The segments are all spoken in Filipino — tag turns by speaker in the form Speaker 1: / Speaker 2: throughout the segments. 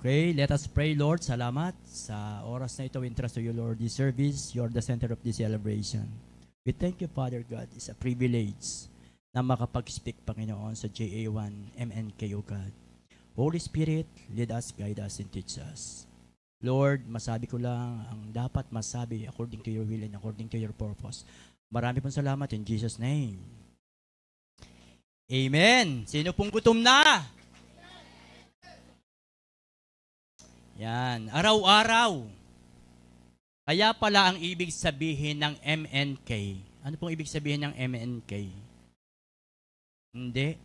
Speaker 1: Okay, let us pray, Lord. Salamat sa oras na ito. We entrust to you, Lord, this service. You are the center of this celebration. We thank you, Father God. It's a privilege na makapag-speak, Panginoon, sa JA1 MNK, O God. Holy Spirit, lead us, guide us, and teach us. Lord, masabi ko lang ang dapat masabi according to your will and according to your purpose. Marami pong salamat in Jesus' name. Amen. Sino pong gutom na? Yan, araw-araw. Kaya pala ang ibig sabihin ng MNK. Ano pong ibig sabihin ng MNK? Hindi.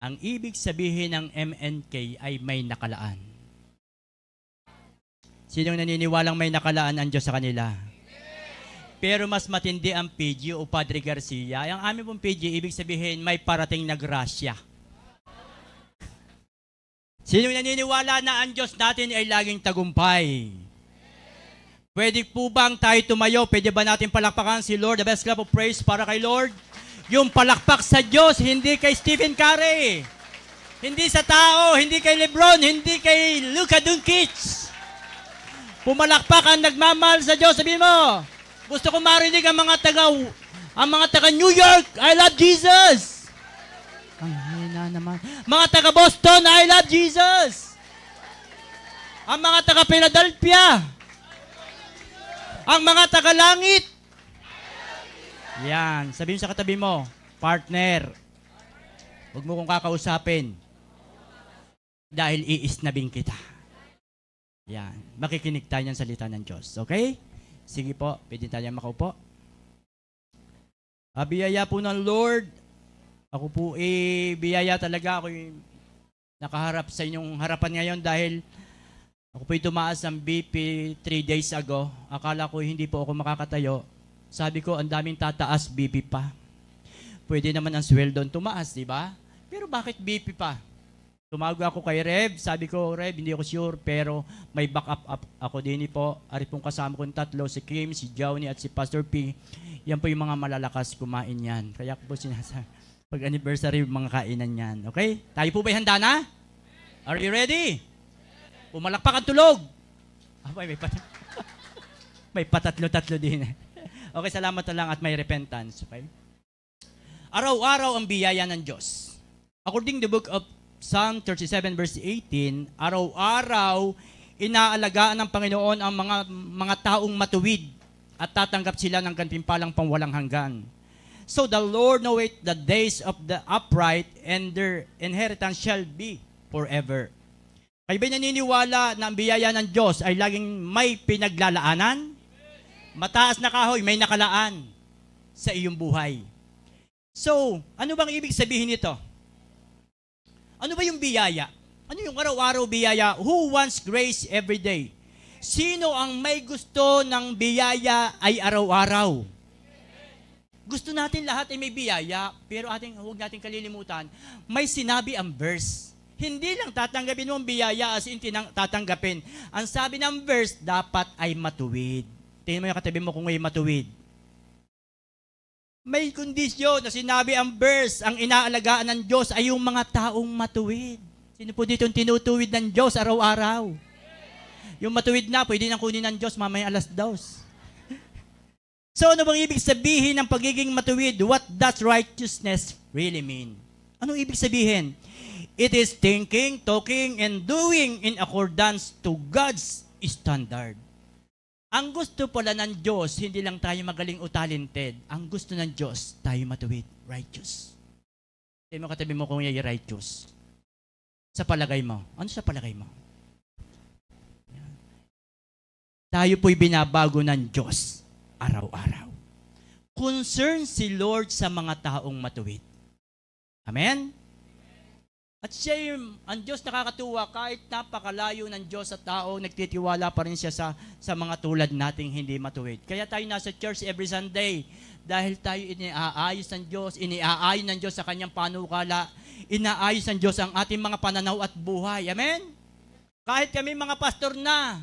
Speaker 1: Ang ibig sabihin ng MNK ay may nakalaan. Sinong naniniwalang may nakalaan ang Diyos sa kanila? Pero mas matindi ang PG o Padre Garcia. Ang amin pong PG, ibig sabihin may parating na grasya. Sinong naniniwala na ang Diyos natin ay laging tagumpay? Pwede po bang tayo tumayo? Pwede ba natin palakpakan si Lord? The best clap of praise para kay Lord. Yung palakpak sa Diyos, hindi kay Stephen Curry. Hindi sa tao, hindi kay Lebron, hindi kay Luka Doncic. Pumalakpak ang nagmamahal sa Diyos. Sabihin mo, gusto ko marinig ang mga taga New York, I love Jesus. Ang hina naman. Mga taga Boston, I love Jesus. Ang mga taga Philadelphia. Ang mga taga Langit. Yan. Sabihin sa katabi mo, partner, huwag mo kong kakausapin dahil iisnabing kita. Yan. Makikinig tayo ng salita ng Diyos. Okay? Sige po, pwede tayo makaupo. Biyaya po ng Lord. Ako po biyaya talaga. Ako nakaharap sa inyong harapan ngayon dahil ako po'y tumaas ng BP 3 days ago. Akala ko hindi po ako makakatayo. Sabi ko, ang daming tataas, BP pa. Pwede naman ang sweldo tumaas, di ba? Pero bakit BP pa? Tumawag ako kay Rev. Sabi ko, Rev, hindi ako sure, pero may backup ako din po. Ari pong kasama kong tatlo, si Kim, si Johnny, at si Pastor P. Yan po yung mga malalakas kumain yan. Kaya po sinasabi, pag-anniversary, mga kainan yan. Okay? Tayo po ba'y handa na? Are you ready? Pumalakpak ang tulog. May patatlo-tatlo din. Okay, salamat na lang at may repentance. Okay? Araw-araw ang biyaya ng Diyos. According to the book of Psalm 37 verse 18, araw-araw inaalagaan ng Panginoon ang mga taong matuwid at tatanggap sila ng gantimpalang pangwalang hanggan. So the Lord knoweth the days of the upright, and their inheritance shall be forever. Kayo ba'y naniniwala na ang biyaya ng Diyos ay laging may pinaglalaanan? Mataas na kahoy, may nakalaan sa iyong buhay. So, ano bang ibig sabihin nito? Ano ba yung biyaya? Ano yung araw-araw biyaya? Who wants grace every day? Sino ang may gusto ng biyaya ay araw-araw? Gusto natin lahat ay may biyaya, pero huwag natin kalilimutan, may sinabi ang verse. Hindi lang tatanggapin mo ang biyaya as in tatanggapin. Ang sabi ng verse, dapat ay matuwid. Tingnan mo yung katabi mo kung may matuwid. May kondisyon na sinabi ang verse, ang inaalagaan ng Diyos ay yung mga taong matuwid. Sino po dito yung tinutuwid ng Diyos araw-araw? Yung matuwid na, pwede nang kunin ng Diyos mamaya 2:00. So, ano bang ibig sabihin ng pagiging matuwid? What does righteousness really mean? Anong ibig sabihin? It is thinking, talking, and doing in accordance to God's standard. Ang gusto pala ng Diyos, hindi lang tayo magaling o talented. Ang gusto ng Diyos, tayo matuwid, righteous. Hindi mo katabi mo kung yung righteous. Sa palagay mo. Ano sa palagay mo? Tayo po'y binabago ng Diyos araw-araw. Concern si Lord sa mga taong matuwid. Amen? At siya ang Diyos nakakatuwa, kahit napakalayo ng Diyos sa tao, nagtitiwala pa rin siya sa mga tulad nating hindi matuwid. Kaya tayo nasa church every Sunday, dahil tayo iniaayos ng Diyos, iniaayon ng Diyos sa kanyang panukala, inaayos ng Diyos ang ating mga pananaw at buhay. Amen? Kahit kami mga pastor na,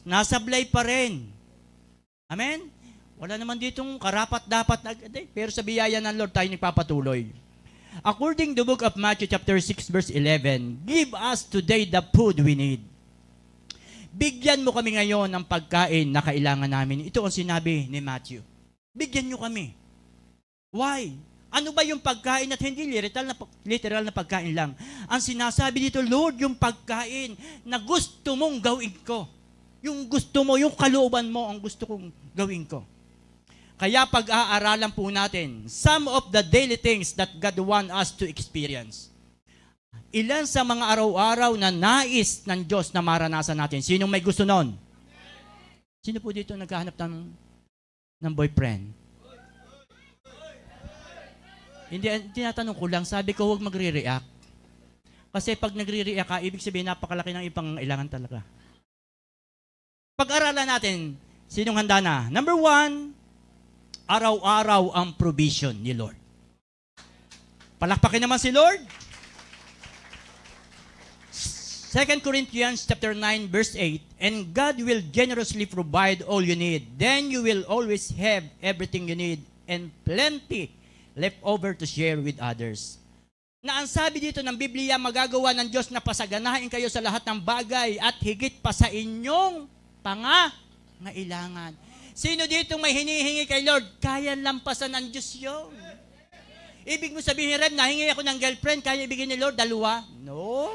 Speaker 1: nasablay pa rin. Amen? Wala naman ditong karapat-dapat na, pero sa biyaya ng Lord tayo nagpapatuloy. According to the book of Matthew chapter 6 verse 11, give us today the food we need. Bigyan mo kami ngayon ng pagkain na kailangan namin. Ito ang sinabi ni Matthew. Bigyan nyo kami. Why? Ano ba yung pagkain at hindi literal na pagkain lang? Ang sinasabi dito, Lord, yung pagkain na gusto mong gawin ko. Yung gusto mo, yung kalooban mo, ang gusto kong gawin ko. Kaya pag-aaralan po natin, some of the daily things that God wants us to experience. Ilan sa mga araw-araw na nais ng Diyos na maranasan natin. Sinong may gusto nun? Sino po dito naghahanap ng boyfriend? Hindi, tinatanong ko lang, sabi ko huwag magre-react. Kasi pag nagre-react ka, ibig sabihin napakalaki ng ipangailangan talaga. Pag-aralan natin, sinong handa na? Number 1, araw-araw ang provision ni Lord. Palakpakin naman si Lord. 2 Corinthians chapter 9 verse 8, and God will generously provide all you need. Then you will always have everything you need and plenty left over to share with others. Na ang sabi dito ng Biblia, magagawa ng Diyos na pasaganahin kayo sa lahat ng bagay at higit pa sa inyong pangangailangan. Sino dito may hinihingi kay Lord? Kaya lampasan ng Diyos yun. Ibig mo sabihin, Red, nahingi ako ng girlfriend, kaya ibigay ni Lord 2? No.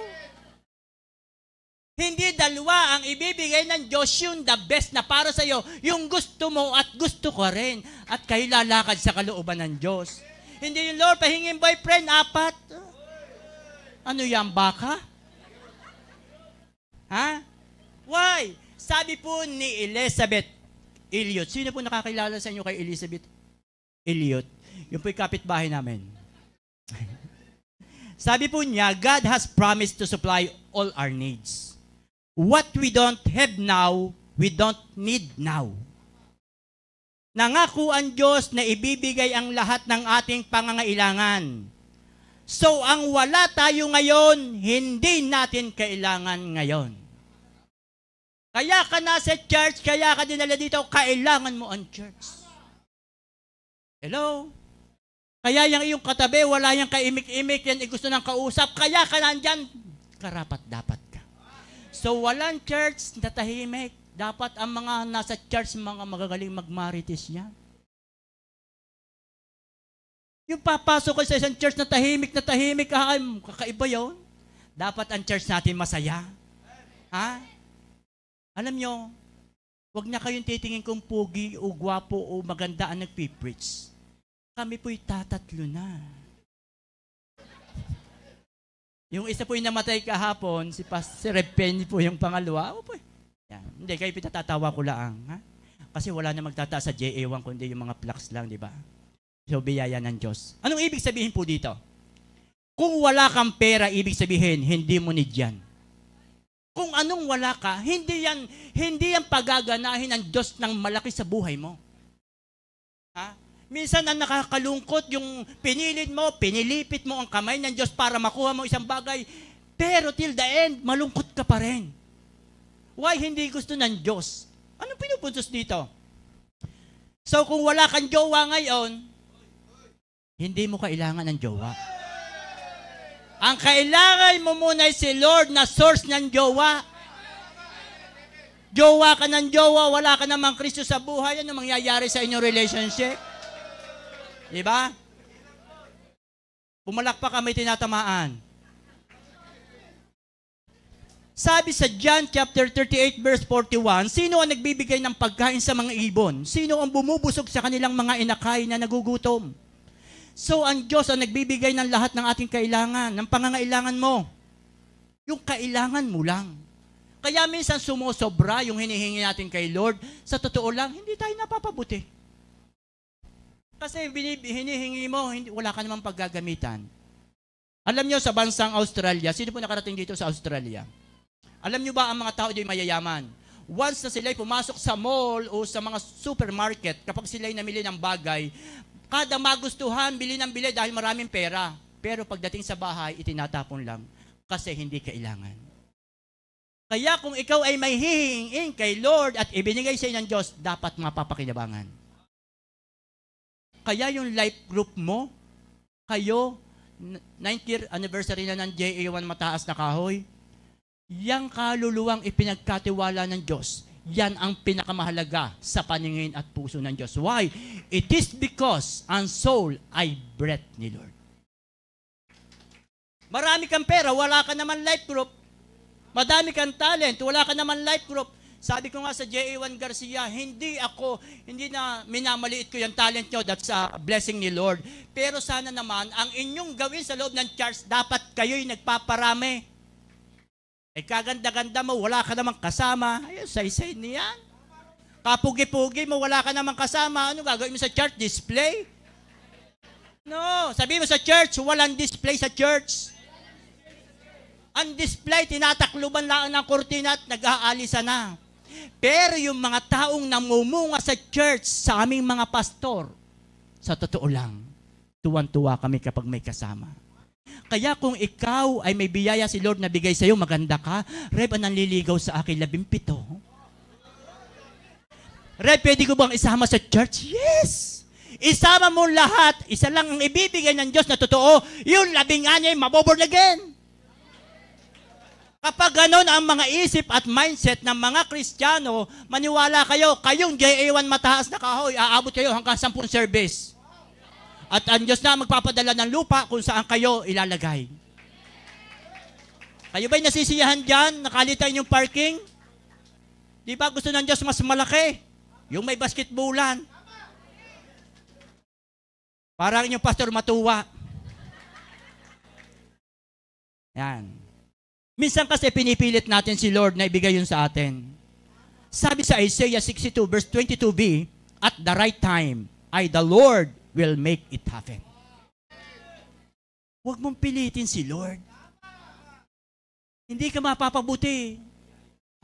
Speaker 1: Hindi 2 ang ibibigay ng Diyos, yung the best na para sa iyo, yung gusto mo at gusto ko rin. At kayo lalakad sa kalooban ng Diyos. Hindi yung Lord, pahingin boyfriend, 4. Ano yan, baka? Ha? Why? Sabi po ni Elizabeth Elliot. Sino po nakakilala sa inyo kay Elizabeth Elliot? Yung po yung kapitbahay namin. Sabi po niya, God has promised to supply all our needs. What we don't have now, we don't need now. Nangako ang Diyos na ibibigay ang lahat ng ating pangangailangan. So, ang wala tayo ngayon, hindi natin kailangan ngayon. Kaya ka nasa church, kaya ka dinala dito, kailangan mo ang church. Hello? Kaya yung iyong katabi, wala yung kaimik-imik, yan gusto ng kausap, kaya ka nandyan, karapat dapat ka. So, walang church na tahimik. Dapat ang mga nasa church, mga magagaling magmarites niya. Yung papasok ko sa isang church na tahimik, kakaiba yun. Dapat ang church natin masaya. Ha? Alam nyo, huwag na kayong titingin kung pugi o gwapo o maganda ang nagpipreach. Kami po'y tatatlo na. Yung isa po'y namatay kahapon, si Pastor Penny po yung pangalawa. Opo, yan. Hindi, kayo pinatatawa ko lang. Ha? Kasi wala na magtataas sa JA1 kundi yung mga plaques lang, di ba? So, biyaya ng Diyos. Anong ibig sabihin po dito? Kung wala kang pera, ibig sabihin, hindi mo need yan. Kung anong wala ka, hindi yan pagaganahin ng Diyos ng malaki sa buhay mo. Ha? Minsan ang nakakalungkot, yung pinilipit mo ang kamay ng Diyos para makuha mo isang bagay, pero till the end, malungkot ka pa rin. Why hindi gusto ng Diyos? Anong pinupuntos dito? So kung wala kang jowa ngayon, hindi mo kailangan ng jowa. Ang kailangan mo muna ay si Lord na source ng jowa. Jowa ka ng jowa, wala ka namang Kristo sa buhay, ano mangyayari sa inyong relationship? Diba? Pumalakpak ka, may tinatamaan. Sabi sa John chapter 38 verse 41, sino ang nagbibigay ng pagkain sa mga ibon? Sino ang bumubusog sa kanilang mga inakay na nagugutom? So, ang Diyos ang nagbibigay ng lahat ng ating kailangan, ng pangangailangan mo. Yung kailangan mo lang. Kaya minsan sumusobra yung hinihingi natin kay Lord. Sa totoo lang, hindi tayo napapabuti. Kasi hinihingi mo, wala ka namang paggagamitan. Alam nyo, sa bansang Australia, sino po nakarating dito sa Australia? Alam nyo ba ang mga tao diyan mayayaman? Once na sila'y pumasok sa mall o sa mga supermarket, kapag sila'y namili ng bagay, kada magustuhan, bili ng bili dahil maraming pera. Pero pagdating sa bahay, itinatapon lang kasi hindi kailangan. Kaya kung ikaw ay may hihingin kay Lord at ibinigay sa inyo ng Diyos, dapat mapapakinabangan. Kaya yung life group mo, kayo 9th year anniversary na ng JA1 Mataas na Kahoy. Yang kaluluwang ipinagkatiwala ng Diyos, yan ang pinakamahalaga sa paningin at puso ng Diyos. Why? It is because ang soul ay breath ni Lord. Marami kang pera, wala ka naman life group. Madami kang talent, wala ka naman life group. Sabi ko nga sa JA1 Garcia, hindi na minamaliit ko yung talent nyo, that's a blessing ni Lord. Pero sana naman, ang inyong gawin sa loob ng church, dapat kayo'y nagpaparami. Kaganda-ganda mo, wala ka namang kasama. Ayun, say-say niyan. Kapugi-pugi mo, wala ka namang kasama. Ano gagawin mo sa church? Display? No. Sabi mo sa church, walang display sa church. Ang display, tinatakluban lang ng kurtina at nag-aalisa na. Pero yung mga taong namumunga sa church, sa aming mga pastor, sa totoo lang, tuwan-tuwa kami kapag may kasama. Kaya kung ikaw ay may biyaya si Lord na bigay sa iyo, maganda ka. Reb, ang nanliligaw sa akin, 17. Reb, pwede ko bang isama sa church? Yes! Isama mo lahat. Isa lang ang ibibigay ng Diyos na totoo, yung 16 maboborn again. Kapag ganon ang mga isip at mindset ng mga Kristiyano, maniwala kayo, kayong JA1 Mataas na Kahoy, aabot kayo hanggang 10 service. At ang Diyos na magpapadala ng lupa kung saan kayo ilalagay. Kayo ba'y nasisiyahan dyan? Nakalitan yung parking? Di ba gusto ng Diyos mas malaki? Yung may basketballan. Parang yung pastor matuwa. Yan. Minsan kasi pinipilit natin si Lord na ibigay yun sa atin. Sabi sa Isaiah 62 verse 22b, at the right time, the Lord will make it happen. Huwag mong pilitin si Lord. Hindi ka mapapabuti.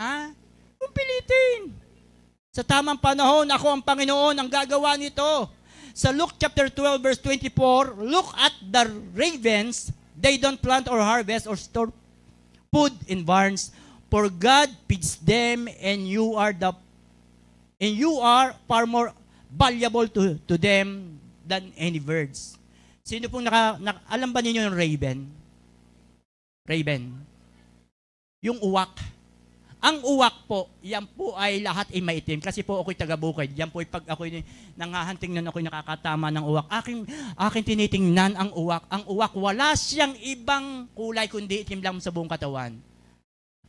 Speaker 1: Ha? Huwag mong pilitin. Sa tamang panahon, ako ang Panginoon ang gagawa nito. Sa Luke chapter 12 verse 24, look at the ravens, they don't plant or harvest or store food in barns, for God feeds them, and you are far more valuable to them than any birds. Sino pong alam ba ninyo yung raven? Raven. Yung uwak. Ang uwak po, yan po ay lahat ay maitim. Kasi po ako'y taga-bukid. Yan po ay pag ako'y nangahanting na ako'y nakakatama ng uwak. Aking tinitingnan ang uwak. Ang uwak, wala siyang ibang kulay kundi itim lang sa buong katawan.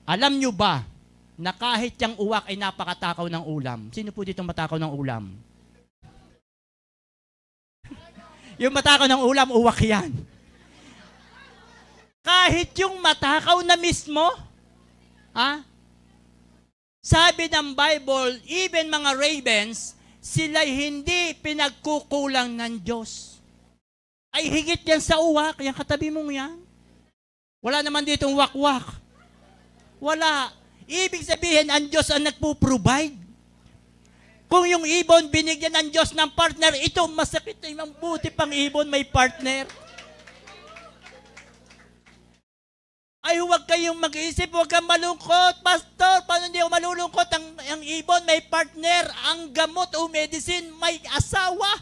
Speaker 1: Alam nyo ba na kahit yung uwak ay napakatakaw ng ulam? Sino po dito matakaw ng ulam? Yung matakaw ng ulam, uwak yan. Kahit yung matakaw na mismo, sabi ng Bible, even mga ravens, sila'y hindi pinagkukulang ng Diyos. Ay higit yan sa uwak, yung katabi mong yan. Wala naman ditong wak-wak. Wala. Ibig sabihin, ang Diyos ang nagpo-provide. Kung yung ibon, binigyan ng Diyos ng partner, ito, masakit na yung buti pang ibon, may partner. Ay, huwag kayong mag-isip, huwag kang malungkot. Pastor, paano hindi ako malulungkot? Ang ibon, may partner. Ang gamot o medicine, may asawa.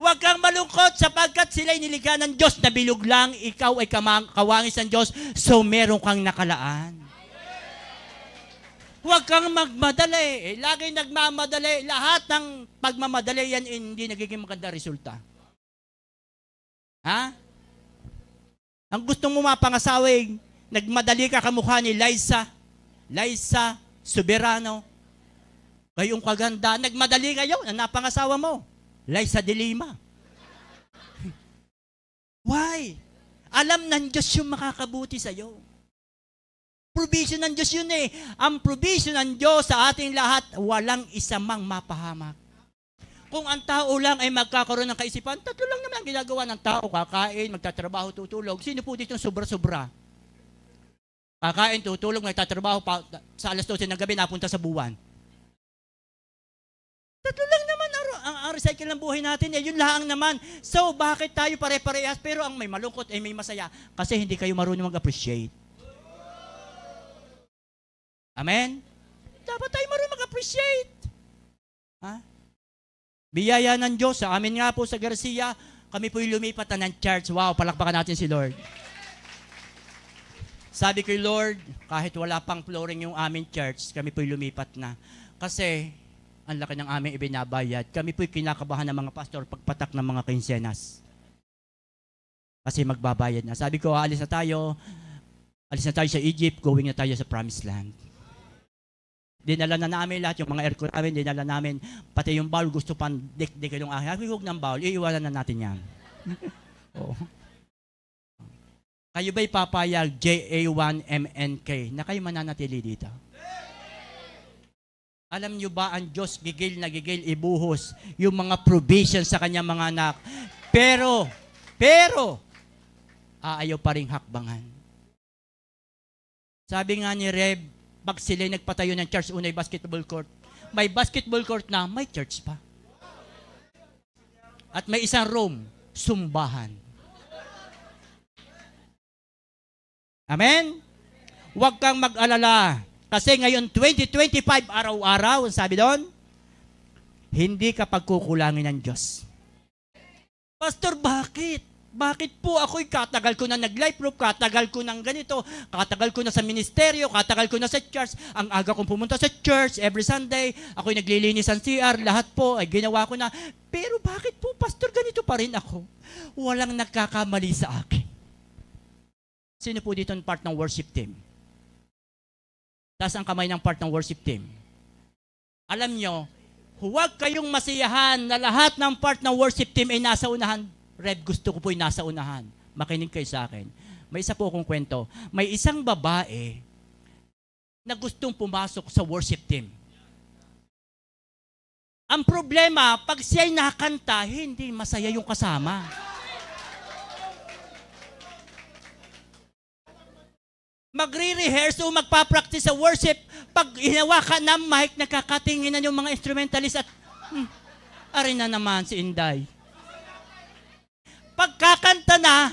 Speaker 1: Huwag kang malungkot sapagkat sila'y nilikha ng Diyos na bilog lang. Ikaw ay kawangis ng Diyos, so meron kang nakalaan. Huwag kang magmadali. Lagi nagmamadali. Lahat ng pagmamadali yan hindi nagiging maganda resulta. Ha? Ang gustong mo mapangasaway, nagmadali ka kamukha ni Liza Soberano. Kayong kaganda, nagmadali kayo na napangasawa mo. Liza de Lima. Why? Alam ng Diyos yung makakabuti sa'yo. Provision ng Diyos yun eh. Ang provision ng Diyos sa ating lahat, walang isa mang mapahamak. Kung ang tao lang ay magkakaroon ng kaisipan, tatlo lang naman ang ginagawa ng tao. Kakain, magtatrabaho, tutulog. Sino po dito sobra-sobra? Kakain, tutulog, magtatrabaho, sa alas 12 ng gabi, napunta sa buwan. Tatlo lang naman ang recycle ng buhay natin. Yun lang naman. So, bakit tayo pare-parehas? Pero ang may malungkot ay may masaya. Kasi hindi kayo marunong mag-appreciate. Amen? Dapat tayo marunong mag-appreciate. Ha? Biyaya ng Diyos. Sa amin nga po sa Garcia, Kami po'y lumipat na ng church. Wow, palakpakan natin si Lord. Sabi ko, Lord, kahit wala pang flooring yung aming church, kami po'y lumipat na. Kasi, ang laki ng aming ibinabayad. Kami po'y kinakabahan ng mga pastor pagpatak ng mga kinsenas. Kasi magbabayad na. Sabi ko, alis na tayo sa Egypt, going na tayo sa Promised Land. Dinala na namin lahat, yung mga aircon namin, dinala namin, pati yung bowl, gusto pang dik-dik yung aking. Sabi, huwag ng bowl, iiwanan na natin yan. Oh. Kayo ba'y papayag JA1MNK na kayo mananatili dito? Alam nyo ba ang Diyos gigil na gigil ibuhos yung mga provision sa kanyang mga anak. Pero, ayaw pa ring hakbangan. Sabi nga ni Reb, pag sila nagpatayo ng church, unay basketball court. May basketball court na, may church pa. At may isang room, sumbahan. Amen? Huwag kang mag-alala. Kasi ngayon, 2025, araw-araw, sabi doon, hindi ka pagkukulangin ng Diyos. Pastor, bakit? Bakit po ako'y katagal ko na nag-life group, katagal ko ng ganito, katagal ko na sa ministeryo, katagal ko na sa church, ang aga kong pumunta sa church every Sunday, ako'y naglilinis ng CR, lahat po ay ginawa ko na. Pero bakit po, Pastor, ganito pa rin ako? Walang nagkakamali sa akin. Sino po dito ang part ng worship team? Taas ang kamay ng part ng worship team. Alam nyo, huwag kayong masiyahan na lahat ng part ng worship team ay nasa unahan. Red, gusto ko po'y nasa unahan. Makinig kayo sa akin. May isa po akong kwento. May isang babae na gustong pumasok sa worship team. Ang problema, pag siya'y nakanta, hindi masaya yung kasama. Magre-rehearse o magpa-practice sa worship, pag hinawakan ng mic, nakakatingin na yung mga instrumentalist at arin na naman si Inday. Pagkakanta na,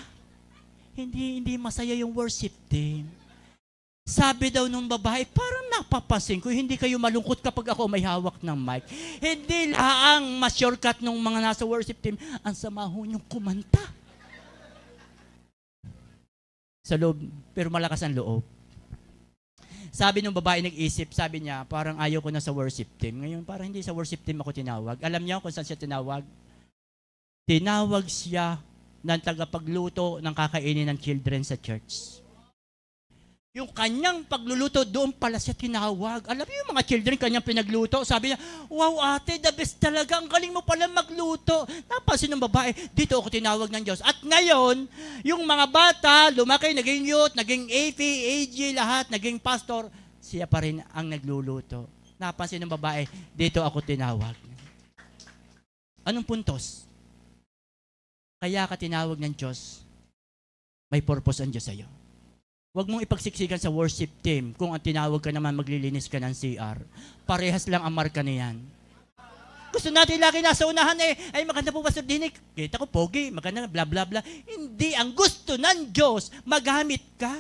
Speaker 1: hindi masaya yung worship team. Sabi daw nung babae, parang napapansin ko, hindi kayo malungkot kapag ako may hawak ng mic. Hindi laang ma-shortcut nung mga nasa worship team, ang sama ho niyong kumanta. Sa loob, pero malakas ang loob. Sabi nung babae nag-isip, sabi niya, parang ayaw ko na sa worship team. Ngayon, parang hindi sa worship team ako tinawag. Alam niyo kung saan siya tinawag? Tinawag siya ng tagapagluto ng kakainin ng children sa church. Yung kanyang pagluluto, doon pala siya tinawag. Alam niyo yung mga children, kanyang pinagluto. Sabi niya, wow ate, the best talaga. Ang galing mo pala magluto. Napansin ng babae, dito ako tinawag ng Diyos. At ngayon, yung mga bata, lumaki, naging youth, naging AP, AG, lahat, naging pastor. Siya pa rin ang nagluluto. Napansin ng babae, dito ako tinawag. Anong puntos? Kaya ka tinawag ng Diyos, may purpose ang Diyos sa'yo. Huwag mong ipagsiksikan sa worship team kung ang tinawag ka naman maglilinis ka ng CR. Parehas lang ang marka niyan. Gusto natin lagi nasa unahan ay maganda po Pastor Dinik. Kita ko pogi, maganda bla bla bla. Hindi, ang gusto ng Diyos, magamit ka.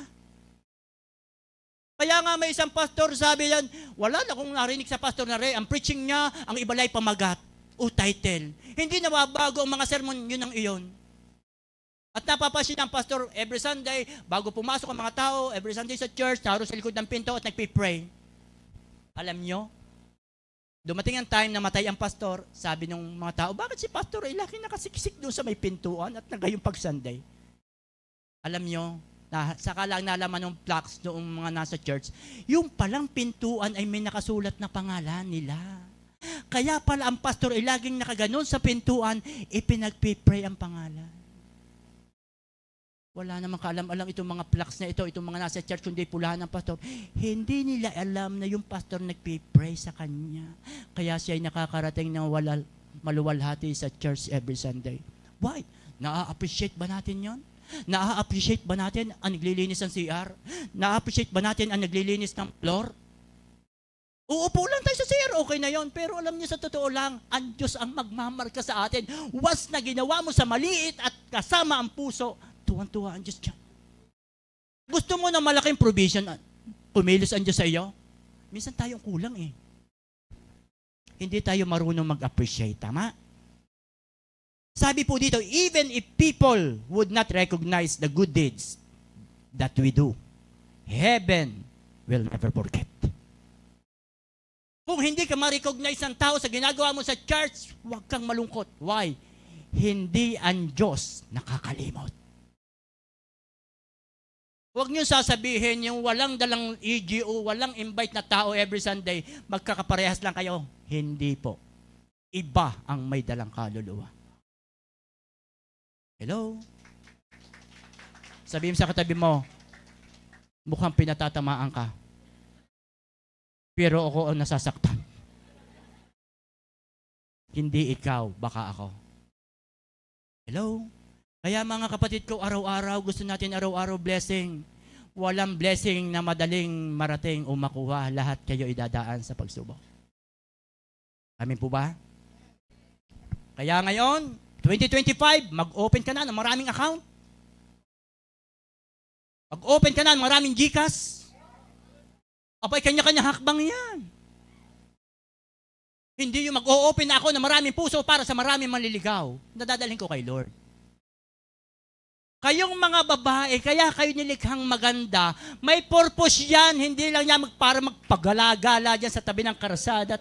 Speaker 1: Kaya nga may isang pastor sabi yan, wala na kung narinig sa pastor na ang preaching niya, ang ibalay pamagat o title. Hindi nababago ang mga sermon yun ang iyon. At napapansin ng pastor every Sunday, bago pumasok ang mga tao, every Sunday sa church, naroon sa likod ng pinto at nagpipray. Alam nyo, dumating ang time na matay ang pastor, sabi ng mga tao, bakit si pastor ay laki nakasiksik doon sa may pintuan at nagayong pag-Sunday? Alam nyo, saka lang nalaman ng plaques noong mga nasa church, yung palang pintuan ay may nakasulat na pangalan nila. Kaya pala ang pastor ay laging nakaganon sa pintuan, ipinagpipray ang pangalan. Wala namang kaalam-alam itong mga plaques na ito, itong mga nasa church, kundi pulahan ng pastor. Hindi nila alam na yung pastor nagpipray sa kanya. Kaya siya ay nakakarating na maluwalhati sa church every Sunday. Why? Na-appreciate ba natin yon? Na-appreciate ba natin ang naglilinis ng CR? Na-appreciate ba natin ang naglilinis ng floor? Uupo lang tayo sa CR, okay na yon. Pero alam niyo sa totoo lang, ang Diyos ang magmamarka sa atin. Once na ginawa mo sa maliit at kasama ang puso, tuwan-tuwa ang Diyos dyan. Gusto mo na malaking provision, kumilos ang Diyos sa iyo? Minsan tayong kulang eh. Hindi tayo marunong mag-appreciate, tama? Sabi po dito, even if people would not recognize the good deeds that we do, heaven will never forget. Kung hindi ka ma-recognize ng tao sa ginagawa mo sa church, huwag kang malungkot. Why? Hindi ang Diyos nakakalimot. Huwag niyo sasabihin yung walang dalang EGO, walang invite na tao every Sunday, magkakaparehas lang kayo. Hindi po. Iba ang may dalang kaluluwa. Hello? Sabihin sa katabi mo, mukhang pinatatamaan ka. Pero ako ang nasasaktan. Hindi ikaw, baka ako. Hello? Kaya mga kapatid ko, araw-araw, gusto natin araw-araw blessing. Walang blessing na madaling marating o makuha. Lahat kayo idadaan sa pagsubok. Amin po ba? Kaya ngayon, 2025, mag-open ka na ng maraming account. Mag-open ka na ng maraming GCash. Abay, kanya-kanya hakbang yan. Hindi yung mag-o-open na ako ng maraming puso para sa maraming manliligaw. Nadadalhin ko kay Lord. Kayong mga babae, kaya kayo nilikhang maganda, may purpose yan. Hindi lang yan para magpagala-gala dyan sa tabi ng karasada.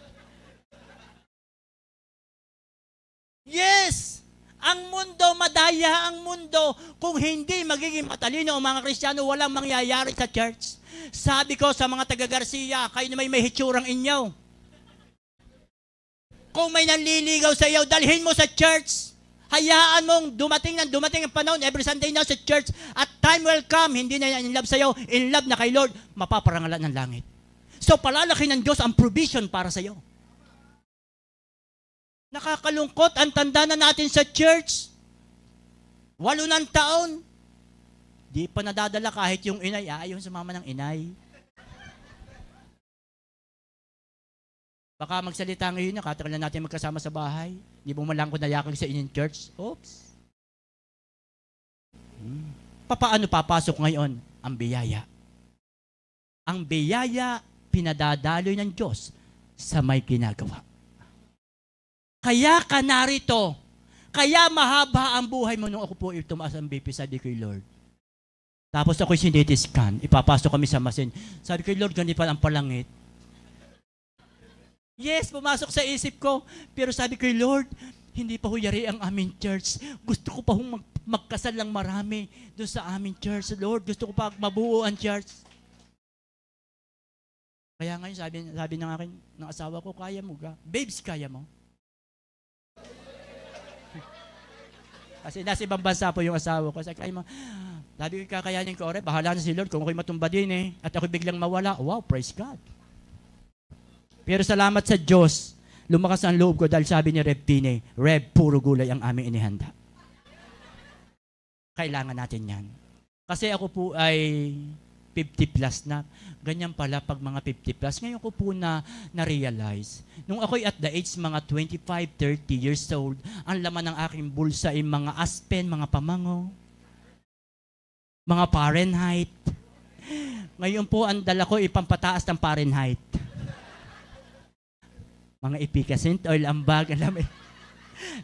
Speaker 1: Yes! Ang mundo, madaya ang mundo. Kung hindi magiging matalino ang mga Kristiyano, walang mangyayari sa church. Sabi ko sa mga taga-Garcia, kayo na may hitsurang inyo. Kung may nanliligaw sa iyo, dalhin mo sa church. Hayaan mong dumating ang panahon, every Sunday na sa church, at time will come, hindi na in love sa iyo, in love na kay Lord, mapaparangalan ng langit. So palalaki ng Diyos ang provision para sa iyo. Nakakalungkot ang tanda na natin sa church. 8 na taon. Di pa nadadala kahit yung inay. Ayaw sumama ng inay. Baka magsalita ngayon na, katagal na natin magkasama sa bahay. Di mo man lang ko nayakag sa inyong church. Oops. Paano papasok ngayon? Ang biyaya. Ang biyaya, pinadadaloy ng Diyos sa may ginagawa. Kaya ka narito. Kaya mahaba ang buhay mo nung ako po tumaas ang BP, sabi ko, Lord. Tapos ako'y sinitiskan. Ipapasok kami sa masin. Sabi ko, Lord, ganito pa ang palangit. Yes, pumasok sa isip ko. Pero sabi ko, Lord, hindi pa huyari ang aming church. Gusto ko pa magkasal lang marami doon sa aming church. Lord, gusto ko pa mabuo ang church. Kaya ngayon, sabi ng akin, ng asawa ko, kaya mo ga? Babes, kaya mo? Kasi nasa ibang bansa po yung asawa ko. Sabi ko, kakayanin ko, bahala na si Lord kung ako'y matumba din at ako'y biglang mawala. Wow, praise God. Pero salamat sa Diyos, lumakas ang loob ko dahil sabi ni Rev Pine, Rev, puro gulay ang aming inihanda. Kailangan natin yan. Kasi ako po ay 50 plus na. Ganyan pala pag mga 50 plus. Ngayon ko po na-realize. Nung ako'y at the age mga 25, 30 years old, ang laman ng aking bulsa ay mga Aspen, mga pamango, mga Fahrenheit. Ngayon po, ang dala ko ipampataas ng Fahrenheit. Mga efficacent oil, ambag, alam eh.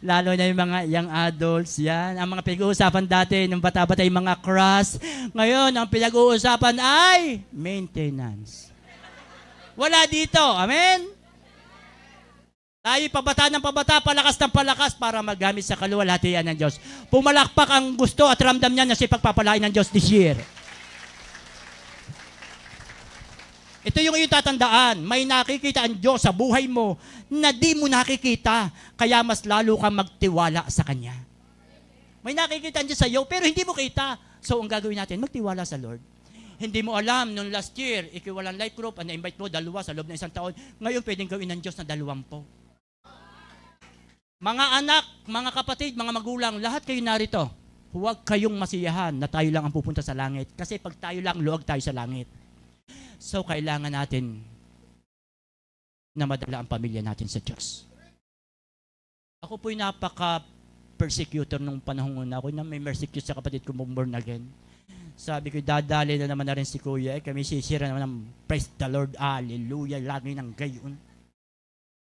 Speaker 1: Lalo na yung mga young adults, yan. Ang mga pinag-uusapan dati, nung bata-bata yung mga crush. Ngayon, ang pinag-uusapan ay maintenance. Wala dito. Amen? Tayo pabata ng pabata, palakas ng palakas para magamit sa kaluwalhatian ng Diyos. Pumalakpak ang gusto at ramdam niya na si pagpapalain ng Diyos this year. Ito yung iyong tatandaan. May nakikita ang Diyos sa buhay mo na di mo nakikita. Kaya mas lalo kang magtiwala sa Kanya. May nakikita ang Diyos sa iyo, pero hindi mo kita. So, ang gagawin natin, magtiwala sa Lord. Hindi mo alam, nung last year, walang life group, na-invite mo 2 sa loob ng 1 taon. Ngayon, pwedeng gawin ng Diyos na 20. Mga anak, mga kapatid, mga magulang, lahat kayo narito. Huwag kayong masiyahan na tayo lang ang pupunta sa langit. Kasi pag tayo lang, luwag tayo sa langit. So, kailangan natin na madala ang pamilya natin sa Diyos. Ako po'y napaka-persecutor nung panahon na ako na may persecute sa kapatid ko mong born again. Sabi ko, dadali na naman na rin si Kuya. Kami sisira naman ng praise the Lord, hallelujah, lagi ng gayon.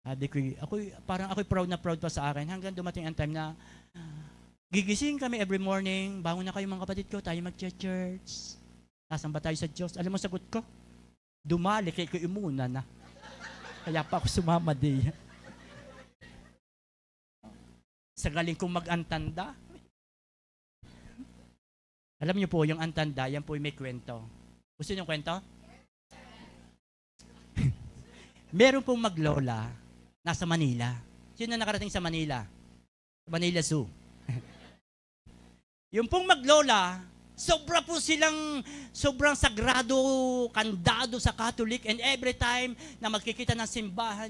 Speaker 1: Sabi ko, ako'y proud na proud pa sa akin hanggang dumating ang time na Gigising kami every morning, bangon na kayo mga kapatid ko, tayo mag-church. Sasamba tayo sa Diyos. Alam mo sagot ko? Dumali kay ko imuna na. Kaya pa ako sumama din. Sa galing kong mag-antanda. Alam niyo po, yung antanda, yan po yung may kwento. Gusto niyo yung kwento? Meron pong maglola, nasa Manila. Sino na nakarating sa Manila? Manila Zoo. Yung pong maglola, sobrang sagrado, kandado sa Catholic, and every time na magkikita ng simbahan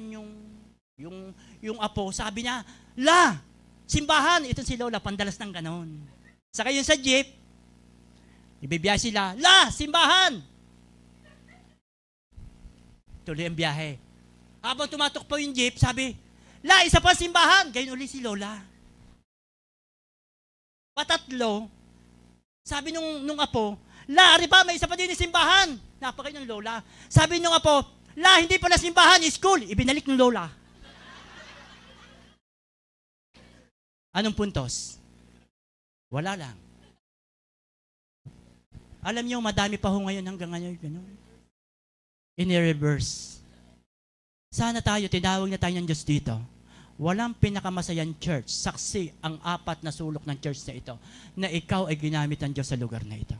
Speaker 1: yung apo, sabi niya, La! Simbahan! Ito si Lola, pandalas ng ganon. Saka yun sa jeep, ibibiyay sila, La! Simbahan! Tuloy ang biyahe. Habang tumatok pa yung jeep, sabi, La! Isa pa simbahan! Gayun uli si Lola. Patatlo, sabi nung apo, La, ari pa, may isa pa din yung simbahan. Napakay ng Lola. Sabi nung apo, La, hindi pala simbahan, school. Ibinalik ng Lola. Anong puntos? Wala lang. Alam niyo, madami pa ho ngayon hanggang ngayon. Ganun. In reverse. Sana tayo, tinawag na tayo ng Diyos dito. Walang pinakamasayang church, saksi ang 4 na sulok ng church na ito, na ikaw ay ginamit ng Diyos sa lugar na ito.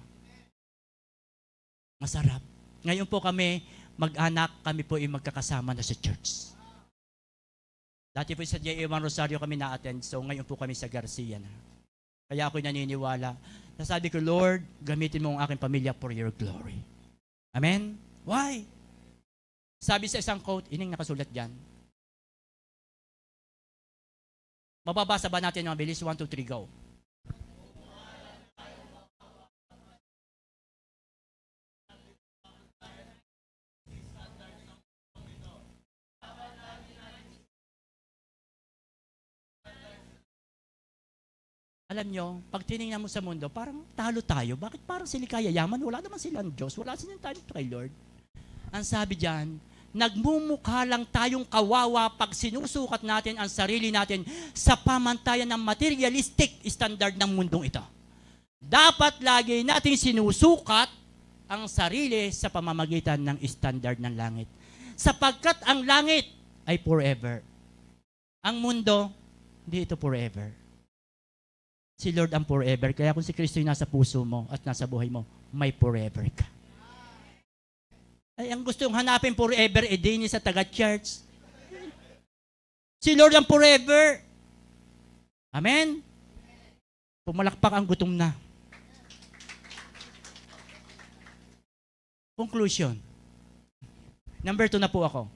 Speaker 1: Masarap. Ngayon po kami, mag-anak, kami po ay magkakasama na sa church. Dati po sa J.A. Rosario kami na-attend, so ngayon po kami sa Garcia na. Kaya ako'y naniniwala. Nasabi ko, Lord, gamitin mo ang aking pamilya for your glory. Amen? Why? Sabi sa isang quote, ining nakasulat dyan, mababasa ba natin ng mabilis? 1, 2, 3, go. Alam nyo, pag tinignan mo sa mundo, parang talo tayo. Bakit parang sila kaya yaman? Wala naman silang Diyos. Wala silang talento kay Lord. Ang sabi dyan, nagmumukha lang tayong kawawa pag sinusukat natin ang sarili natin sa pamantayan ng materialistic standard ng mundong ito. Dapat lagi natin sinusukat ang sarili sa pamamagitan ng standard ng langit. Sapagkat ang langit ay forever. Ang mundo, hindi ito forever. Si Lord ang forever. Kaya kung si Kristo yung nasa puso mo at nasa buhay mo, may forever ka. Ay, ang gusto yung hanapin forever, din sa taga-church. Si Lord ang forever. Amen? Pumalakpak ang gutom na. Conclusion. Number 2 na po ako.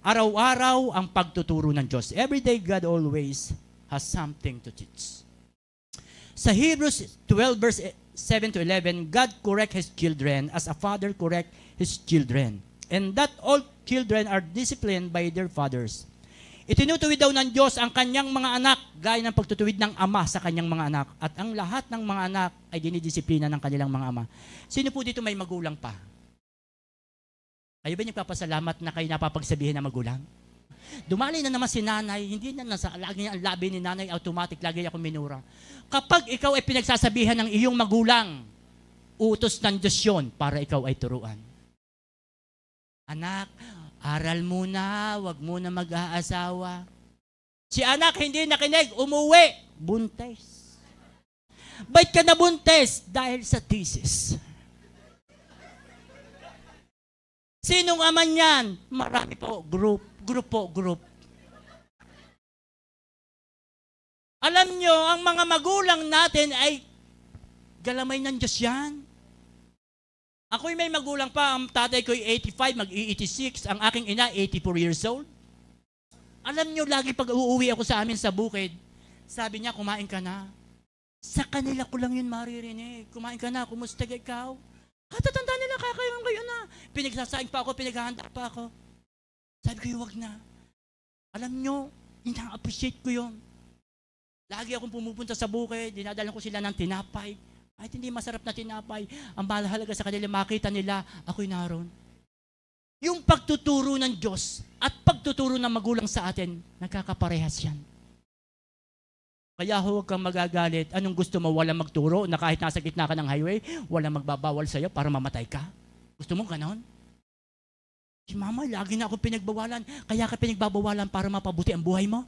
Speaker 1: Araw-araw ang pagtuturo ng Diyos. Every day, God always has something to teach. Sa Hebrews 12 verse 7 to 11, God correct His children as a father correct His children. And that all children are disciplined by their fathers. Itinutuwid daw ng Diyos ang kanyang mga anak gaya ng pagtutuwid ng ama sa kanyang mga anak. At ang lahat ng mga anak ay dinidisiplina ng kanilang mga ama. Sino po dito may magulang pa? Kayo ba nagpapasalamat na kayo napapagsabihin ng magulang? Dumali na naman si nanay, hindi na nasa lagi ang labi ni nanay, automatic, lagi ako minura. Kapag ikaw ay pinagsasabihan ng iyong magulang, utos ng Diyos yun para ikaw ay turuan. Anak, aral muna, wag muna mag-aasawa. Si anak hindi nakinig, umuwi, buntes. Ba't ka nabuntes? Dahil sa thesis. Sinong ama niyan? Marami po, group. Alam nyo, ang mga magulang natin ay galamay ng Diyos yan. Ako'y may magulang pa, ang tatay ko'y 85, mag-86, ang aking ina 84 years old. Alam nyo, lagi pag uuwi ako sa amin sa bukid, sabi niya, kumain ka na. Sa kanila ko lang yun maririnig. Kumain ka na, kumusta ikaw? Katatanda nila, kakayon kayo na. Pinagsasaing pa ako, pinaghahanda pa ako. Sabi ko, wag na. Alam nyo, ina-appreciate ko yun. Lagi akong pumupunta sa bukid, dinadalan ko sila ng tinapay. Kahit hindi masarap na tinapay, ang mahalaga sa kanila, makita nila, ako'y naroon. Yung pagtuturo ng Diyos at pagtuturo ng magulang sa atin, nagkakaparehas yan. Kaya huwag kang magagalit. Anong gusto mo? Walang magturo na kahit nasa gitna ka ng highway, walang magbabawal sa'yo para mamatay ka? Gusto mo ganon? Si mama, lagi na ako pinagbawalan. Kaya ka pinagbabawalan para mapabuti ang buhay mo?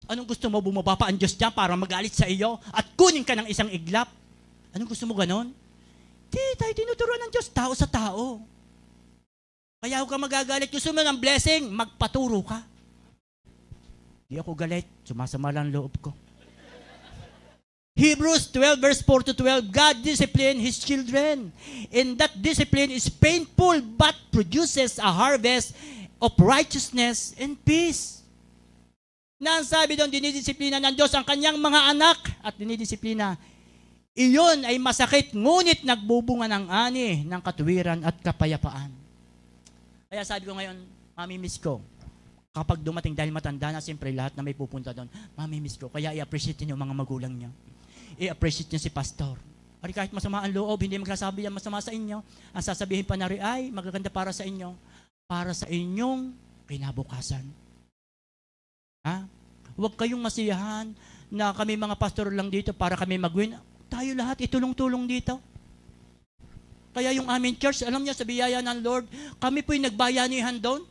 Speaker 1: Anong gusto mo? Bumaba pa ang Diyos dyan para magalit sa iyo at kunin ka ng isang iglap? Anong gusto mo ganon? Di, tayo tinuturuan ng Diyos, tao sa tao. Kaya huwag kang magagalit. Gusto mo ng blessing, magpaturo ka. Di ako galit, sumasama lang loob ko. Hebrews 12 verse 4 to 12, God disciplined His children. And that discipline is painful but produces a harvest of righteousness and peace. Na ang sabi doon, dinidisiplina ng Diyos ang kanyang mga anak at dinidisiplina. Iyon ay masakit, ngunit nagbubunga ng ani ng katuwiran at kapayapaan. Kaya sabi ko ngayon, mamimiss ko. Kapag dumating dahil matanda na, siyempre lahat na may pupunta doon, mamimiss ko. Kaya i-appreciate niyo mga magulang niya. I-appreciate niyo si pastor. Ari kahit masama ang loob, hindi magsasabi yan masama sa inyo. Ang sasabihin pa na rin, ay magaganda para sa inyo. Para sa inyong kinabukasan. Ha? Huwag kayong masiyahan na kami mga pastor lang dito para kami mag-win. Tayo lahat itulong-tulong dito. Kaya yung aming church, alam niya sa biyaya ng Lord, kami po'y nagbayanihan doon.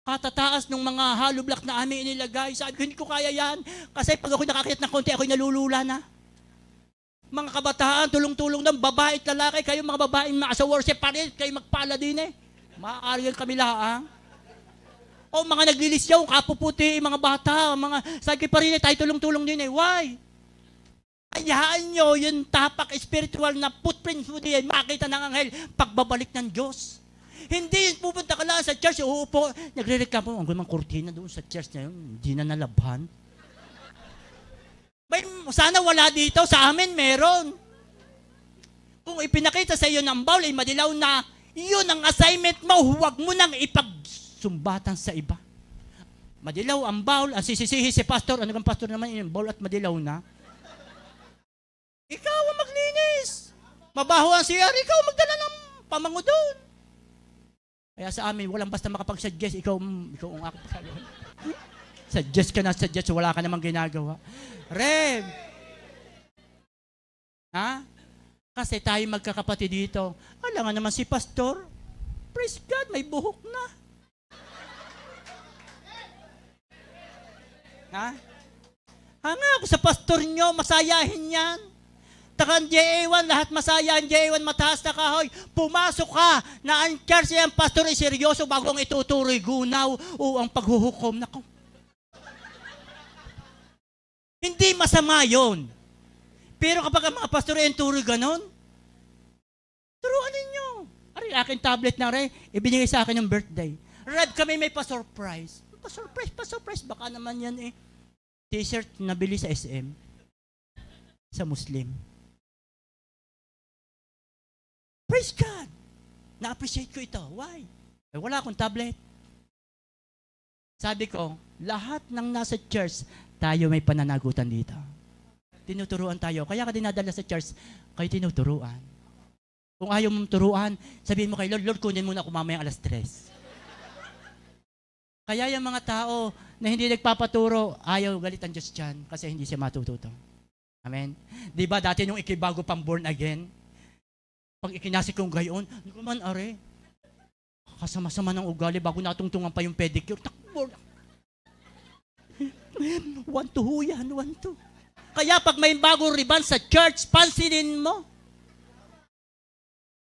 Speaker 1: Katataas ng mga hollow block na amin inilagay. Sabi ko, hindi ko kaya yan. Kasi pag ako nakakit ng konti, ako'y nalulula na. Mga kabataan, tulong-tulong ng babae at lalaki. Kayo mga babae, sa worship pa rin, kayo magpala din eh. Maaari kami laang. O mga naglilisyaw, kapuputi, mga bata, mga sabi pa rin, tayo tulong-tulong din eh. Why? Hayaan nyo yung tapak spiritual na footprint mo din, makita ng anghel, pagbabalik ng Diyos. Hindi pupunta ka lang sa church, uupo, nagre-reklamo, ang gulmang kurtina doon sa church na yun, hindi na nalabhan. Sana wala dito, sa amin meron. Kung ipinakita sa iyo ng bowl, ay madilaw na, yun ang assignment mo, huwag mo nang ipagsumbatan sa iba. Madilaw ang bowl, ang sisisihi si pastor, ano kang pastor naman, yung bowl at madilaw na. Ikaw ang maglinis. Mabaho ang CR, ikaw magdala ng pamango doon. Kaya sa amin, walang basta makapag-suggest, ikaw ang aking pasabi. Suggest ka na, suggest, wala ka namang ginagawa. Rev! Ha? Kasi tayo magkakapatid dito. Alam nga naman si pastor, praise God, may buhok na. Ha? Hanga ako sa pastor nyo, masayahin yan. Takan JA1, lahat masaya, ang JA1 mataas na kahoy. Pumasok ka na ang church ang pastor ay seryoso bago ang ituturoy gunaw o ang paghuhukom. Nako. Hindi masama yon. Pero kapag ang mga pastor ay turoy ganon, turuan ninyo. Ari, aking tablet na rin, ibinigay sa akin yung birthday. Red kami may pa-surprise. Pa-surprise, baka naman yan eh. T-shirt nabili sa SM. Sa Muslim. Praise God! Na-appreciate ko ito. Why? Eh, wala akong tablet. Sabi ko, lahat ng nasa church, tayo may pananagutan dito. Tinuturuan tayo. Kaya ka dinadala sa church, kayo tinuturuan. Kung ayaw mong turuan, sabihin mo kay Lord, Lord, kunin muna ako mamayang 3:00. Kaya yung mga tao na hindi nagpapaturo, ayaw galit ang Diyos dyan kasi hindi siya matututo. Amen? Di ba dati nung ikibago pang born again, pag ikinasik kong gayon, hindi ko man are. Kasama-sama ng ugali bago natungtungan pa yung pedicure. Takbo. 1-2 yan, 1-2. Kaya pag may bagong ribbon sa church, pansinin mo.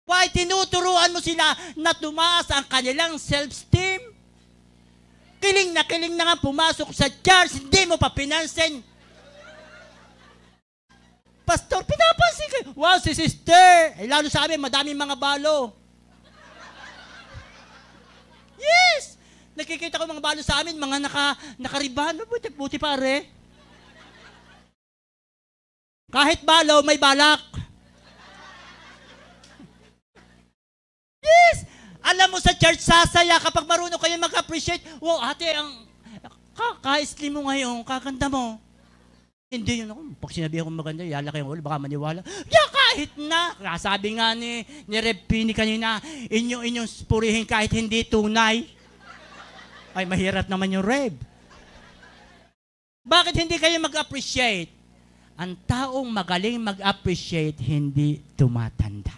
Speaker 1: Why? Tinuturuan mo sila na tumaas ang kanilang self-esteem. Kiling na nga pumasok sa church, hindi mo pa pinansin. Pastor, pinapansin kayo. Wow, si sister. Eh, lalo sa amin, madaming mga balo. Yes! Nakikita ko mga balo sa amin, mga nakariban. Buti pare. Kahit balo, may balak. Yes! Alam mo sa church, sasaya kapag marunong kayo mag-appreciate. Wow, ate, kaka-slim mo ngayon, kakanda mo. Hindi yun ako. Pag sinabi ako maganda, yalaki ang ulo, baka maniwala. Yeah, kahit na. Sabi nga ni Rev Pini kanina, inyong purihin kahit hindi tunay. Ay, mahirap naman yung Rev. Bakit hindi kayo mag-appreciate? Ang taong magaling mag-appreciate, hindi tumatanda.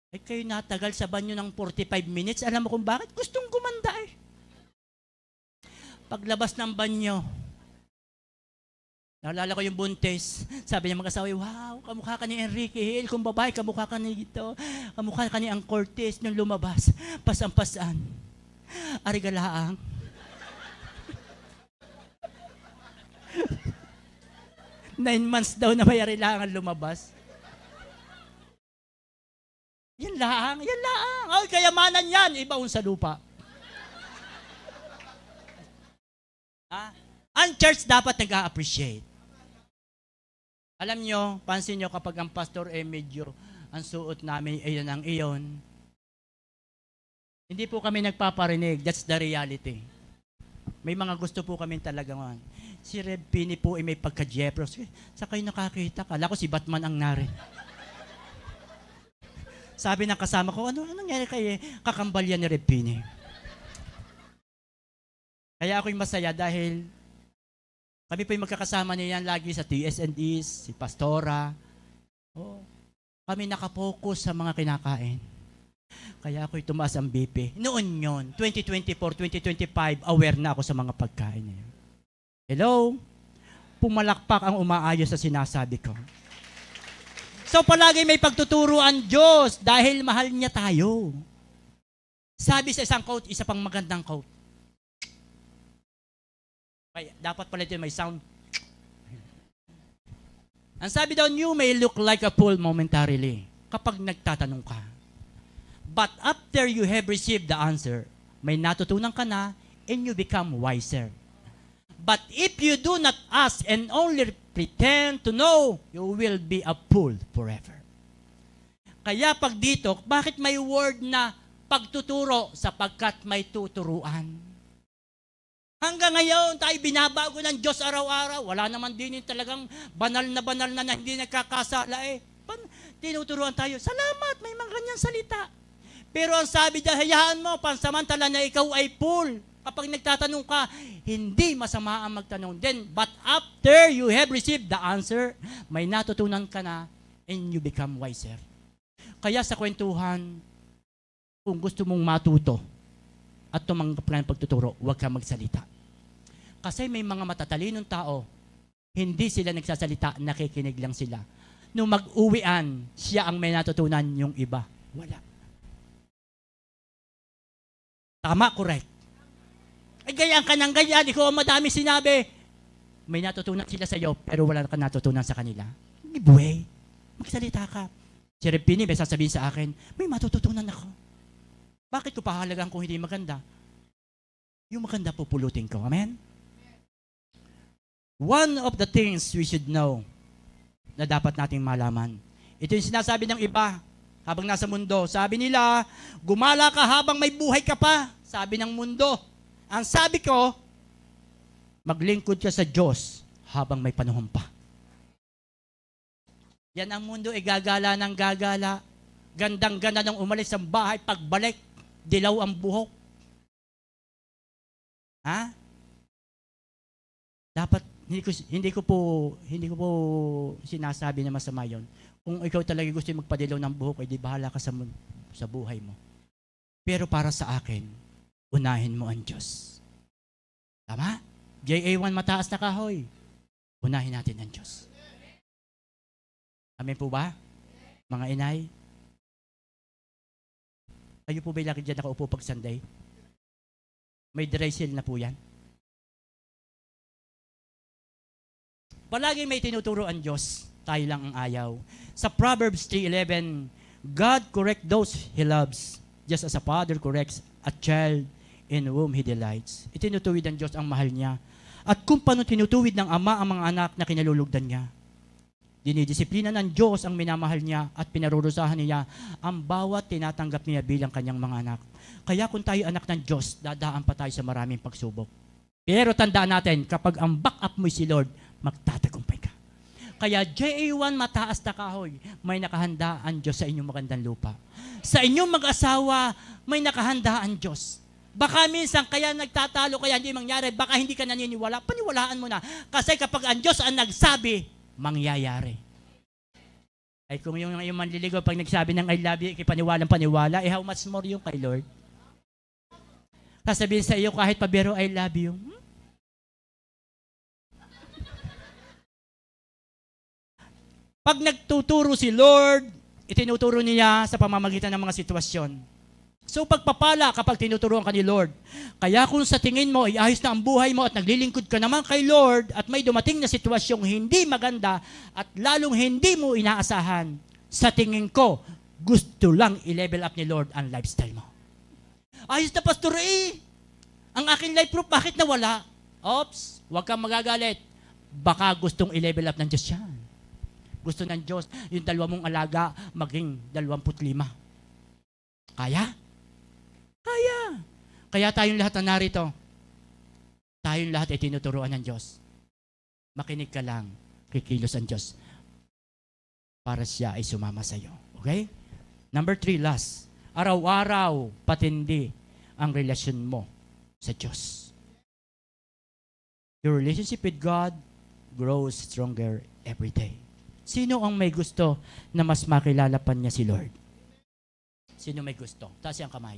Speaker 1: Ay kayo natagal sa banyo ng 45 minutes. Alam mo kung bakit? Gustong gumanda eh. Paglabas ng banyo, naalala ko yung buntis. Sabi niya mag-asawa, wow, kamukha ka ni Enrique Hill. Kung babae, kamukha ka ni ito. Kamukha ka ni Ang Cortez nung lumabas. Pasang-pasan. Arigalaang. Nine months daw na may arilangan lumabas. Yan lang, yan lang. Ay, kayamanan yan. Ibaon sa lupa. Ang church dapat nag-a-appreciate. Alam nyo, pansin nyo kapag ang pastor medyo ang suot namin ay ang iyon. Hindi po kami nagpaparinig. That's the reality. May mga gusto po kami talagang. Si Red Pini po ay may pagka-Jepros. Sa kayo nakakita, kala ko si Batman ang narin. Sabi ng kasama ko, ano nangyari kay kakambal yan ni Red Pini? Kaya ako'y masaya dahil kami po yung magkakasama niyan lagi sa TSNDs, si Pastora. Oh, kami nakapokus sa mga kinakain. Kaya ako'y tumaas ang BP. Noon yon, 2024, 2025, aware na ako sa mga pagkain niya. Hello? Pumalakpak ang umaayos sa sinasabi ko. So palagi may pagtuturo ang Diyos dahil mahal niya tayo. Sabi sa isang quote, isa pang magandang quote. Dapat pala ito may sound. Ang sabi daw, you may look like a fool momentarily kapag nagtatanong ka. But after you have received the answer, may natutunan ka na and you become wiser. But if you do not ask and only pretend to know, you will be a fool forever. Kaya pag dito, bakit may word na pagtuturo? Sapagkat may tuturuan. Hanggang ngayon, tayo binabago ng Diyos araw-araw. Wala naman din yung talagang banal na hindi nagkakasala eh. Tinuturuan tayo, salamat, may mga ganyang salita. Pero ang sabi dyan, hayaan mo, pansamantala na ikaw ay fool. Kapag nagtatanong ka, hindi masama ang magtanong din. But after you have received the answer, may natutunan ka na and you become wiser. Kaya sa kwentuhan, kung gusto mong matuto at tumanggap ka ng pagtuturo, huwag kang magsalita. Kasi may mga matatalinong tao, hindi sila nagsasalita, nakikinig lang sila. Nung mag-uwian, siya ang may natutunan, yung iba. Wala. Tama, correct. Ay, gayaan ka ng gayaan, ikaw ang madami sinabi. May natutunan sila sa iyo, pero wala ka natutunan sa kanila. Give way. Magsalita ka. Si Repini, may sasabihin sa akin, may matututunan ako. Bakit ko pahalagaan kung hindi maganda? Yung maganda pupulutin ko. Amen? One of the things we should know na dapat nating malaman. Ito yung sinasabi ng iba habang nasa mundo. Sabi nila, gumala ka habang may buhay ka pa. Sabi ng mundo. Ang sabi ko, maglingkod ka sa Diyos habang may panahon pa. Yan ang mundo, gagala ng gagala. Gandang-ganda nang umalis sa bahay, pagbalik, dilaw ang buhok. Ha? Dapat, hindi ko po sinasabi na masama yon. Kung ikaw talaga gusto magpadilaw ng buhok, di bahala ka sa buhay mo. Pero para sa akin, unahin mo ang Diyos. Tama? JA1 mataas na kahoy. Unahin natin ang Diyos. Amen po ba? Mga inay? Kayo po ba lagi dyan nakaupo pag Sunday? May dry seal na po yan. Palagi may tinuturo ang Diyos. Tayo lang ang ayaw. Sa Proverbs 3:11, God correct those He loves, just as a father corrects a child in whom He delights. Itinutuwid ng Diyos ang mahal niya. At kung paano tinutuwid ng Ama ang mga anak na kinalulugdan niya. Dinidisiplina ng Diyos ang minamahal niya at pinarurusahan niya ang bawat tinatanggap niya bilang kanyang mga anak. Kaya kung tayo anak ng Diyos, dadaan pa tayo sa maraming pagsubok. Pero tandaan natin, kapag ang backup mo si Lord, magtatagumpay ka. Kaya JA1 mataas na kahoy, may nakahanda ang Diyos sa inyong magandang lupa. Sa inyong mag-asawa, may nakahanda ang Diyos. Baka minsan kaya nagtatalo, kaya hindi mangyari, baka hindi ka naniniwala, paniwalaan mo na. Kasi kapag ang Diyos ang nagsabi, mangyayari. Ay kung yung manliligaw, pag nagsabi ng I love you, ikipaniwalang-paniwala, how much more yung kay Lord? Sasabihin sa iyo, kahit pabiro, I love you. Pag nagtuturo si Lord, itinuturo niya sa pamamagitan ng mga sitwasyon. So pagpapala kapag tinuturuan ka ni Lord. Kaya kung sa tingin mo ay ayos na ang buhay mo at naglilingkod ka naman kay Lord at may dumating na sitwasyong hindi maganda at lalong hindi mo inaasahan, sa tingin ko, gusto lang i-level up ni Lord ang lifestyle mo. Ayos na pastor ang aking life group, bakit nawala? Oops, huwag kang magagalit. Baka gustong i-level up ng Diyos yan. Gusto ng Diyos, yung 2 mong alaga maging 25. Kaya? Kaya. Kaya tayong lahat na narito, tayong lahat ay tinuturuan ng Diyos. Makinig ka lang, kikilos ang Diyos para siya ay sumama sa iyo. Okay? Number 3, last. Araw-araw, patindi ang relasyon mo sa Diyos. Your relationship with God grows stronger every day. Sino ang may gusto na mas makilala pa niya si Lord? Sino may gusto? Taas ang kamay.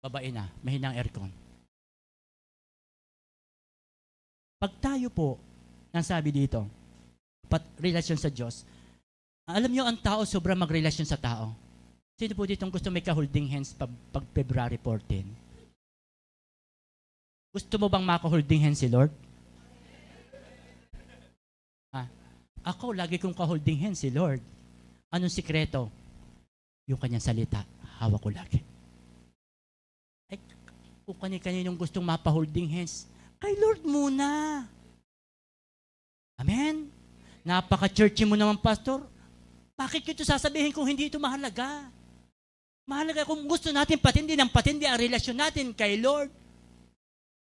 Speaker 1: Babae na, mahina ang aircon. Pag tayo po, ang sabi dito, relasyon sa Diyos, alam nyo, ang tao sobrang magrelasyon sa tao. Sino po dito gusto may ka-holding hands pag February 14? Gusto mo bang maka-holding hands si Lord? Ako, lagi kong ka-holding hands si Lord. Anong sikreto? Yung kanyang salita, hawak ko lagi. Ay, kung kaninong gustong mapa-holding hands, kay Lord muna. Amen? Napaka-churchy mo naman, pastor. Bakit ko ito sasabihin kung hindi ito mahalaga? Mahalaga kung gusto natin patindi ng patindi ang relasyon natin kay Lord.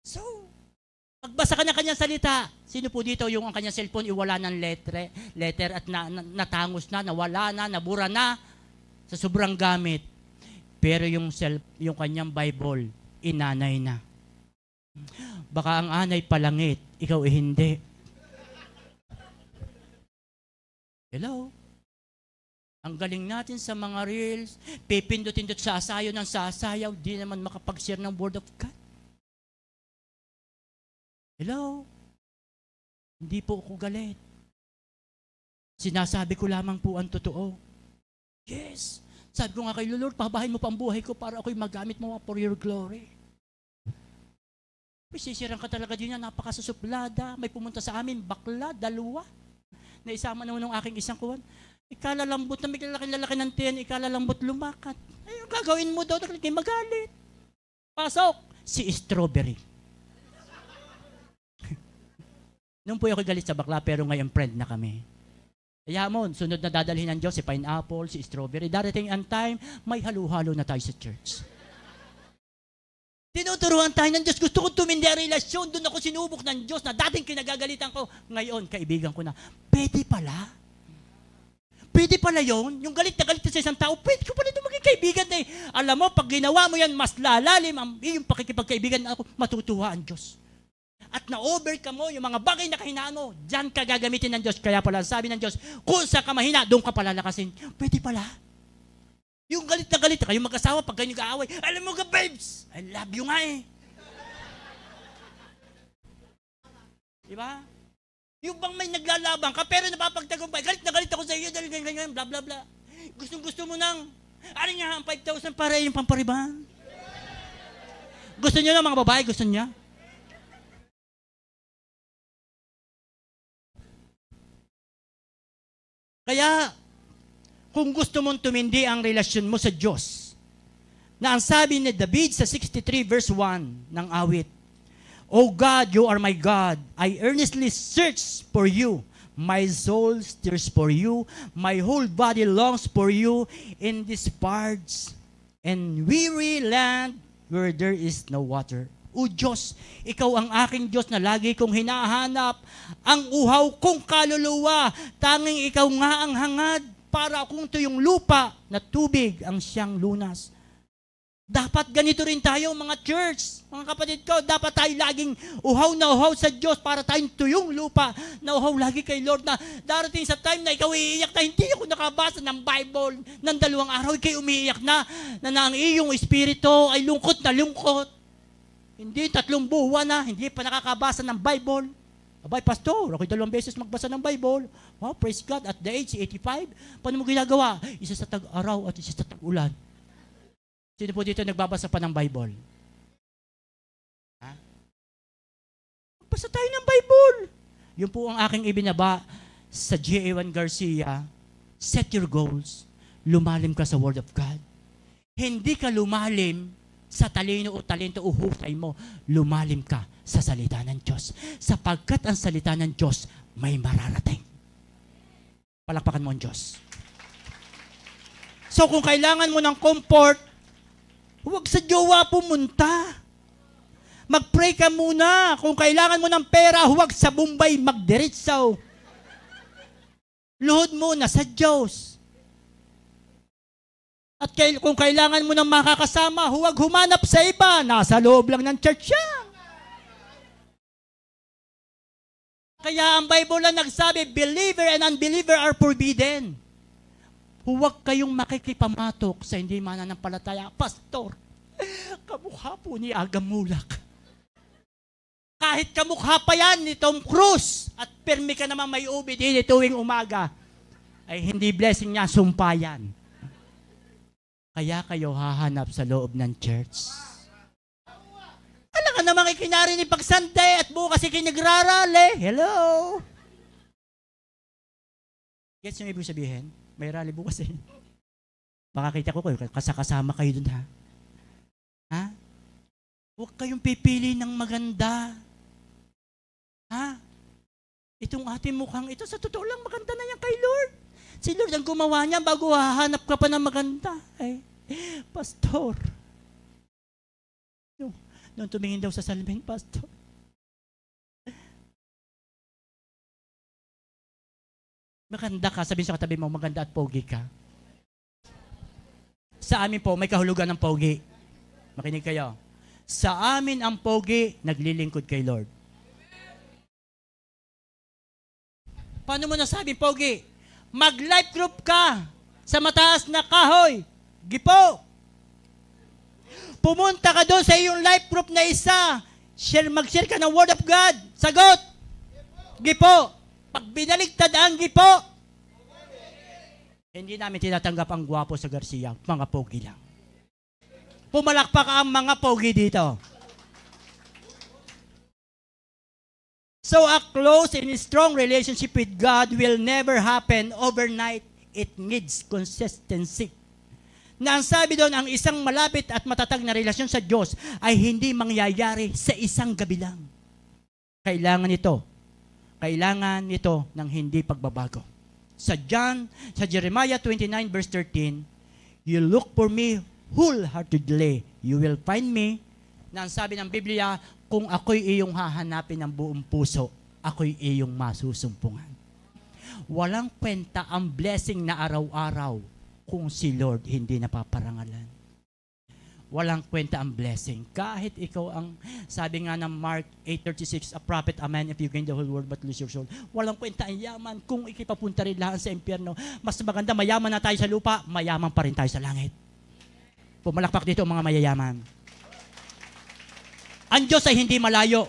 Speaker 1: So, pagbasa ka ng kanyang salita, sino po dito yung ang kanyang cellphone iwala ng letter at natangos na, nawala na, nabura na sa sobrang gamit. Pero yung kanyang Bible, inanay na. Baka ang anay palangit, ikaw hindi. Hello? Ang galing natin sa mga reels, pipindot-indot sa asayo ng sasayaw, di naman makapag-share ng Word of God. Hello? Hindi po ako galit. Sinasabi ko lamang po ang totoo. Yes. Sabi ko nga kay Lord, pabahin mo pa ang buhay ko para ako'y magamit mo for your glory. May sisirang ka talaga din yan, napakasusuplada. May pumunta sa amin, bakla, 2. Naisama naman ng aking isang kuwan. Ikalalambot na may lalaki ng tiyan, ikalalambot lumakat. Ay, ang gagawin mo daw, magalit. Pasok, si Strawberry. Nung po ako galit sa bakla, pero ngayon friend na kami. Kaya mo, sunod na dadalhin ng Diyos, si pineapple, si strawberry. Darating ang time, may halo-halo na tayo sa church. Tinuturuan tayo ng Diyos. Gusto ko tumindi ang relasyon. Doon ako sinubok ng Diyos na dating kinagagalitan ko. Ngayon, kaibigan ko na, pwede pala. Pwede pala yun. Yung galit na galit sa isang tao, pwede ko pala ito maging kaibigan na eh. Alam mo, pag ginawa mo yan, mas lalalim ang iyong pakikipagkaibigan na ako, matutuwa ang Diyos. At na-overcome mo yung mga bagay na kahinaan mo, dyan ka gagamitin ng Diyos. Kaya pala sabi ng Diyos, kung sa ka mahina, doon ka pala lakasin. Pwede pala. Yung galit na galit, kayong mag-asawa, pag kayo nag-aaway, alam mo ka, babes, I love you nga eh. Diba? Yung bang may naglalabang ka, pero napapagtagumpay, galit na galit ako sa iyo, dahil ganyan, bla bla bla. Gusto mo nang, aling nga ang 5,000 para yung pampariban. Gusto niyo na mga babae, gusto niya? Kaya, kung gusto mong tumindi ang relasyon mo sa Diyos, na ang sabi ni David sa 63 verse 1 ng awit, O God, you are my God. I earnestly search for you. My soul thirsts for you. My whole body longs for you in these parts and weary land where there is no water. O Diyos, ikaw ang aking Diyos na lagi kong hinahanap. Ang uhaw kong kaluluwa, tanging ikaw nga ang hangad para kung tuyong lupa na tubig ang siyang lunas. Dapat ganito rin tayo mga church. Mga kapatid ko, dapat tayo laging uhaw na uhaw sa Diyos para tayong tuyong lupa na uhaw lagi kay Lord na darating sa time na ikaw iiyak na hindi ako nakabasa ng Bible ng 2 araw, ikaw umiiyak na ang iyong espiritu ay lungkot na lungkot. Hindi 3 buwan na, hindi pa nakakabasa ng Bible. Abay, pastor, ako'y 2 beses magbasa ng Bible. Wow, praise God, at the age 85, paano mo ginagawa? Isa sa tag-araw at isa sa tag-ulan. Sino po dito nagbabasa pa ng Bible? Ha? Magbasa tayo ng Bible. Yun po ang aking ibinaba sa J.A.1 Garcia. Set your goals. Lumalim ka sa Word of God. Hindi ka lumalim sa talino o talento o hukay mo. Lumalim ka sa salita ng Diyos. Sapagkat ang salita ng Diyos may mararating. Palakpakan mo ang Diyos. So kung kailangan mo ng comfort, huwag sa jowa pumunta. Mag-pray ka muna. Kung kailangan mo ng pera, huwag sa Bombay magdiretsaw. Luhod muna sa Diyos. At kung kailangan mo ng makakasama, huwag humanap sa iba. Nasa loob lang ng church yan. Kaya ang Bible lang nagsabi, believer and unbeliever are forbidden. Huwag kayong makikipamatok sa hindi mananampalataya. Pastor, kamukha po ni Agamulak. Kahit kamukha pa yan ni Tom Cruise at permi ka naman may ubi din tuwing umaga, ay hindi blessing niya, sumpayan. Kaya kayo hahanap sa loob ng church. Alam ka naman ikinarinig pag Sunday at bukas ikinagrarali. Hello? Gets yung ibig sabihin? May rally bukas eh. Baka kita ko kasama kayo dun ha. Ha? Huwag kayong pipili ng maganda. Ha? Itong ating mukhang ito, sa totoo lang maganda na yan kay Lord. Si Lord ang gumawa niya bago hahanap ka pa ng maganda. Ay, pastor. Nung tumingin daw sa salamin, pastor. Maganda ka, sabihin sa katabi mo, maganda at pogi ka. Sa amin po, may kahulugan ng pogi. Makinig kayo. Sa amin ang pogi, naglilingkod kay Lord. Paano mo nasabi, pogi? Mag-life group ka sa mataas na kahoy. Gipo. Pumunta ka doon sa iyong life group na isa. Mag-share ka ng Word of God. Sagot. Gipo. Pag binaligtad ang gipo, hindi namin tinatanggap ang gwapo sa Garcia. Mga pogi lang. Pumalakpak ang mga pogi dito. So a close and strong relationship with God will never happen overnight. It needs consistency. Na ang sabi doon, ang isang malapit at matatag na relasyon sa Diyos ay hindi mangyayari sa isang gabi lang. Kailangan nito ng hindi pagbabago. Sa Jeremiah 29 verse 13, you look for me wholeheartedly, you will find me. Na ang sabi ng Biblia, kung ako'y iyong hahanapin ng buong puso, ako'y iyong masusumpungan. Walang kwenta ang blessing na araw-araw kung si Lord hindi napaparangalan. Walang kwenta ang blessing. Kahit ikaw ang, sabi nga ng Mark 8:36, a prophet, a man, if you gain the whole world but lose your soul. Walang kwenta ang yaman kung ikipapunta rin lahat sa impyerno. Mas maganda, mayaman na tayo sa lupa, mayaman pa rin tayo sa langit. Pumalakpak dito mga mayayaman. Ang Diyos ay hindi malayo.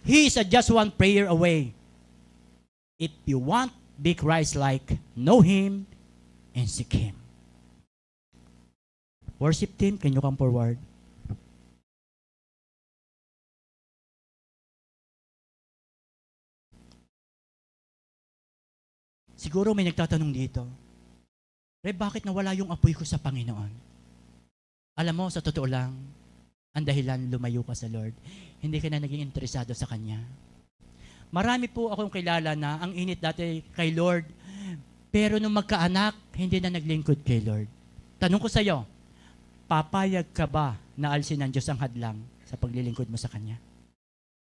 Speaker 1: He is just one prayer away. If you want be Christ-like, know Him and seek Him. Worship team, can you come forward? Siguro may nagtatanong dito, bakit nawala yung apoy ko sa Panginoon? Alam mo, sa totoo lang, ang dahilan lumayo ka sa Lord. Hindi ka na naging interesado sa Kanya. Marami po akong kilala na ang init dati kay Lord, pero nung magkaanak, hindi na naglingkod kay Lord. Tanong ko sa iyo, papayag ka ba na alisin ng Diyos ang hadlang sa paglilingkod mo sa Kanya?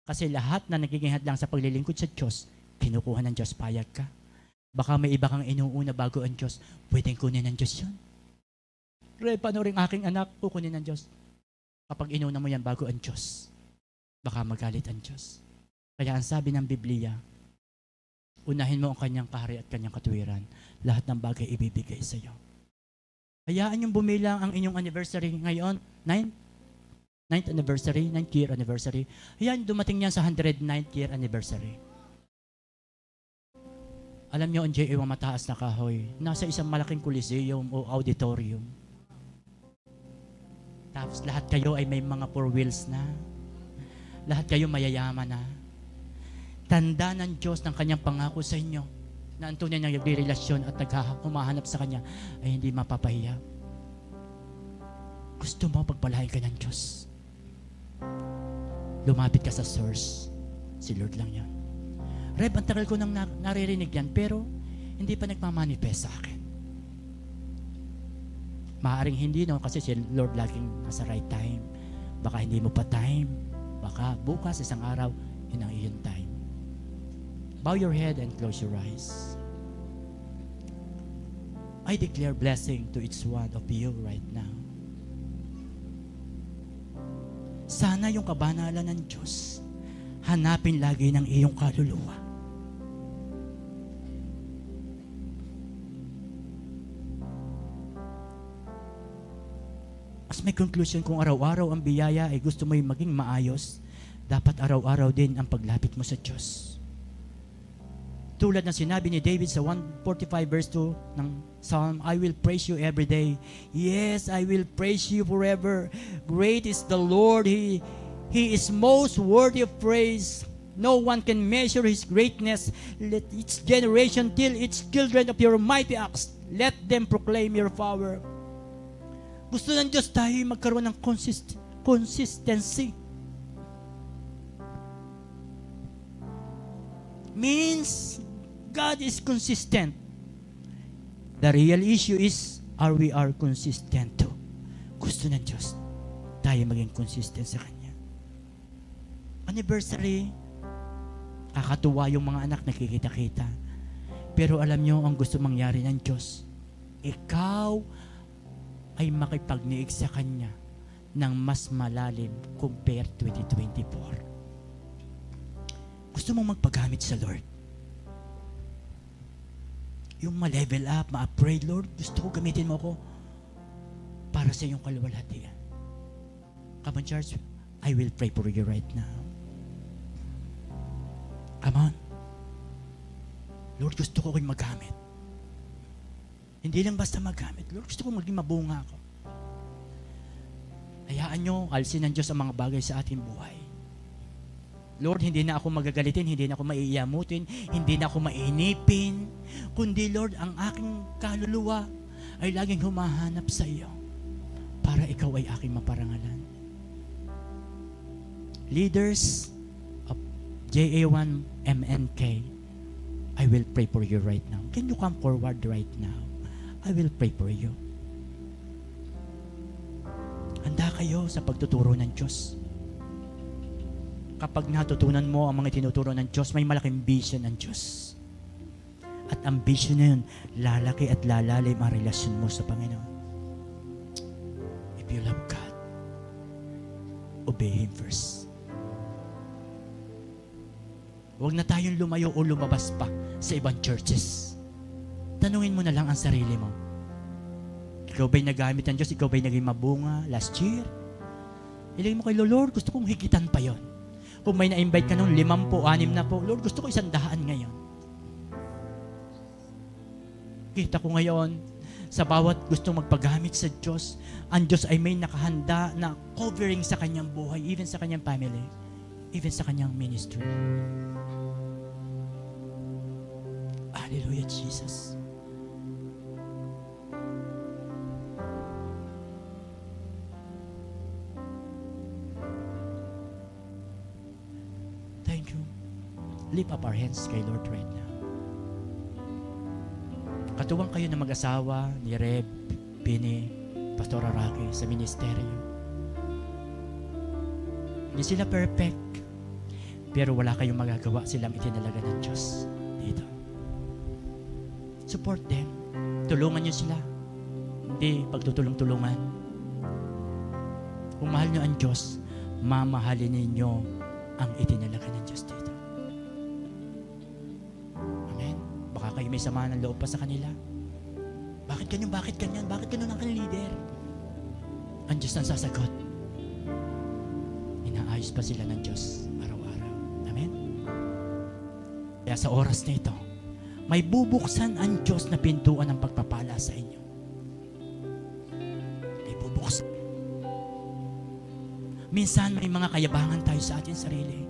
Speaker 1: Kasi lahat na nagiging hadlang sa paglilingkod sa Diyos, kinukuha ng Diyos, payag ka. Baka may iba kang inuuna bago ang Diyos, pwedeng kunin ng Diyos yun. Paano rin aking anak, kukunin ng Diyos? Kapag inuna mo yan bago ang Diyos, baka magalit ang Diyos. Kaya ang sabi ng Biblia, unahin mo ang kanyang kahari at kanyang katuwiran. Lahat ng bagay ibibigay sa iyo. Hayaan yung bumilang ang inyong anniversary ngayon, 9th anniversary, 9th year anniversary. Hayaan dumating niyan sa 109th year anniversary. Alam niyo, ang JA ang mataas na kahoy, nasa isang malaking coliseum o auditorium. Tapos lahat kayo ay may mga four wheels na. Lahat kayo mayayaman na. Tanda ng Diyos ng kanyang pangako sa inyo na ang tunay ng relasyon at humahanap sa kanya ay hindi mapapahiya. Gusto mo pagpalain ka ng Diyos? Lumapit ka sa source. Si Lord lang yan. Reb, ang tagal ko nang naririnig yan, pero hindi pa nagmamanifest sa akin. Maaaring hindi, no? Kasi si Lord laging nasa right time. Baka hindi mo pa time. Baka bukas, isang araw, yun ang iyong time. Bow your head and close your eyes. I declare blessing to each one of you right now. Sana yung kabanalan ng Diyos, hanapin lagi ng iyong kaluluwa. As may conclusion, kung araw-araw ang biyaya ay gusto mo yung maging maayos, dapat araw-araw din ang paglapit mo sa Diyos. Tulad ng sinabi ni David sa 145 verse 2 ng Psalm, I will praise you every day. Yes, I will praise you forever. Great is the Lord. He is most worthy of praise. No one can measure His greatness. Let each generation tell its children of your mighty acts. Let them proclaim your power. Gusto ng Diyos tayo magkaroon ng consistency. Means God is consistent. The real issue is, are we consistent to? Gusto ng Diyos tayo maging consistent sa Kanya. Anniversary, kakatuwa yung mga anak nakikita-kita. Pero alam nyo, ang gusto mangyari ng Diyos, ikaw ay makipagniig sa Kanya ng mas malalim compared 2024. Gusto mong magpagamit sa Lord. Yung ma-level up, ma-upgrade, Lord, gusto ko gamitin mo ako para sa iyong kaluwalhatian. Come on, church. I will pray for you right now. Come on. Lord, gusto ko kayong magamit. Hindi lang basta magamit. Lord, gusto ko maging mabunga ako. Hayaan nyo, alisin ng Diyos ang mga bagay sa ating buhay. Lord, hindi na ako magagalitin, hindi na ako maiiyamutin, hindi na ako mainipin, kundi Lord, ang aking kaluluwa ay laging humahanap sa iyo para ikaw ay aking maparangalan. Leaders of JA1MNK, I will pray for you right now. Can you come forward right now? I will pray for you. Handa kayo sa pagtuturo ng Diyos. Kapag natutunan mo ang mga tinuturo ng Diyos, may malaking vision ng Diyos. At ang vision na yun, lalaki at lalalim ang relasyon mo sa Panginoon. If you love God, obey Him first. Huwag na tayong lumayo o lumabas pa sa ibang churches. Tanungin mo na lang ang sarili mo. Ikaw ba'y nagamit ng Diyos? Ikaw ba'y naging mabunga last year? Ilagay mo kay Lord, gusto kong higitan pa yon. Kung may na-invite ka nung 5 po, 6 na po, Lord, gusto ko 100 ngayon. Kita ko ngayon, sa bawat gustong magpagamit sa Diyos, ang Diyos ay may nakahanda na covering sa kanyang buhay, even sa kanyang family, even sa kanyang ministry. Hallelujah, Jesus. Thank you. Lift up our hands kay Lord right now. Katuwang kayo ng mag-asawa ni Reb, Pini, Pastora Rocky sa ministeryo. Hindi sila perfect, pero wala kayong magagawa, silang itinalaga ng Diyos dito. Support them. Tulungan niyo sila. Hindi pagtutulong-tulungan. Kung mahal nyo ang Diyos, mamahalin ninyo ang itinalaga ng Diyos dito. Amen? Baka kayo may sama ng loob pa sa kanila. Bakit ganyan? Bakit ganyan? Bakit ganyan ang kanilang leader? Ang Diyos ang sasagot. Inaayos pa sila ng Diyos araw-araw. Amen? Kaya sa oras na ito, may bubuksan ang Diyos na pintuan ng pagpapala sa inyo. May bubuksan. Minsan may mga kayabangan tayo sa ating sarili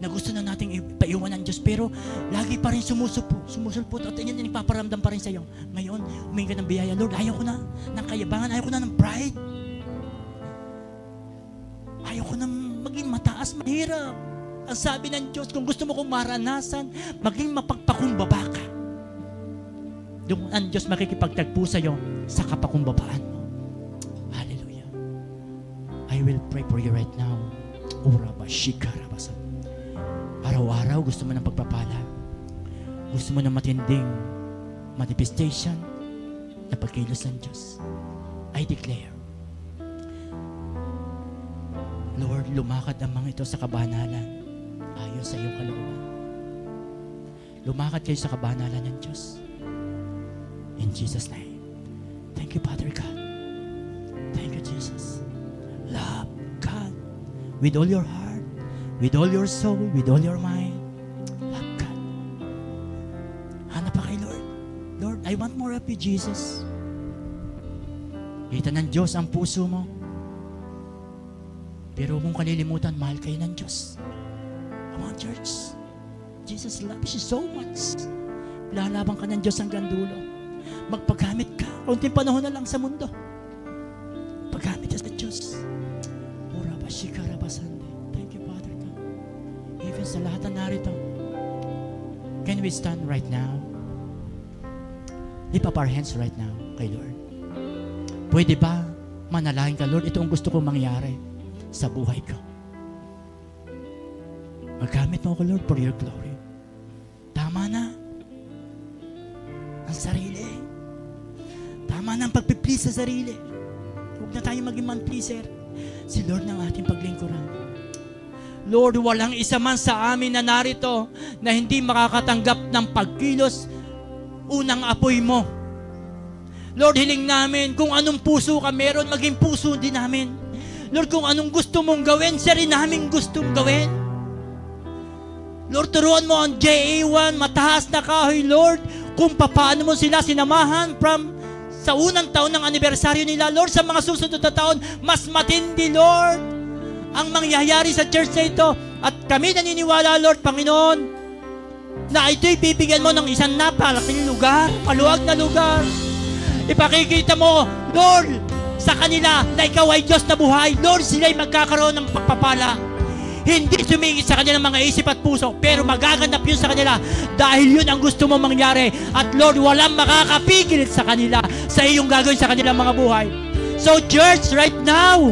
Speaker 1: na gusto na nating ipaiwan ng Diyos, pero lagi pa rin sumusulpot at yan ipaparamdam pa rin sa iyo. Ngayon, humingi ka ng biyaya. Lord, ayaw ko na ng kayabangan, ayaw ko na ng pride. Ayaw ko na maging mataas, mahirap. Ang sabi ng Diyos, kung gusto mo kong maranasan, maging mapagpakumbaba ka. Doon ang Diyos makikipagtagpo sa iyo sa kapakumbabaan mo. Hallelujah. I will pray for you right now. Araw-araw gusto mo ng pagpapala. Gusto mo ng matinding manifestation na pagkilos ng Diyos. I declare, Lord, lumakad ang mga ito sa kabanalan ayon sa iyong kalooban. Lumakad kayo sa kabanalan ng Diyos. In Jesus' name. Thank you, Father God. Thank you, Jesus. Love God with all your heart, with all your soul, with all your mind. Love God. Hanap pa kay Lord. Lord, I want more of you, Jesus. Kita ng Diyos ang puso mo. Pero kung kalilimutan, mahal kayo ng Diyos. Come on, church. Jesus loves you so much. Lalabang ka ng Diyos hanggang dulo. Magpagamit ka. Kaunting panahon na lang sa mundo. Paggamit ka sa Diyos. Thank you, Father God. Even sa lahat na narito, can we stand right now? Lift up our hands right now kay Lord. Pwede ba manalangin ka, Lord, ito ang gusto kong mangyari sa buhay ko. Magamit mo ako, Lord, for your glory. Tama na ang sarili. Tama na ang pagpiplease sa sarili. Huwag na tayo maging man-pleaser. Si Lord ng ating paglingkuran. Lord, walang isa man sa amin na narito na hindi makakatanggap ng pagkilos unang apoy mo. Lord, hiling namin kung anong puso ka meron, maging puso din namin. Lord, kung anong gusto mong gawin, siya rin namin gustong gawin. Lord, turuan mo ang JA1, mataas na kahoy, Lord, kung paano mo sila sinamahan from sa unang taon ng anibersaryo nila, Lord, sa mga susunod na taon, mas matindi, Lord, ang mangyayari sa church na ito. At kami naniniwala, Lord, Panginoon, na ito'y bibigyan mo ng isang napalaking lugar, maluwag na lugar. Ipakikita mo, Lord, sa kanila na ikaw ay Diyos na buhay. Lord, sila'y magkakaroon ng pagpapala. Hindi sumingit sa kanilang mga isip at puso, pero magaganap yun sa kanila dahil yun ang gusto mo mangyari. At Lord, walang makakapigil sa kanila sa iyong gagawin sa kanilang mga buhay. So church, right now,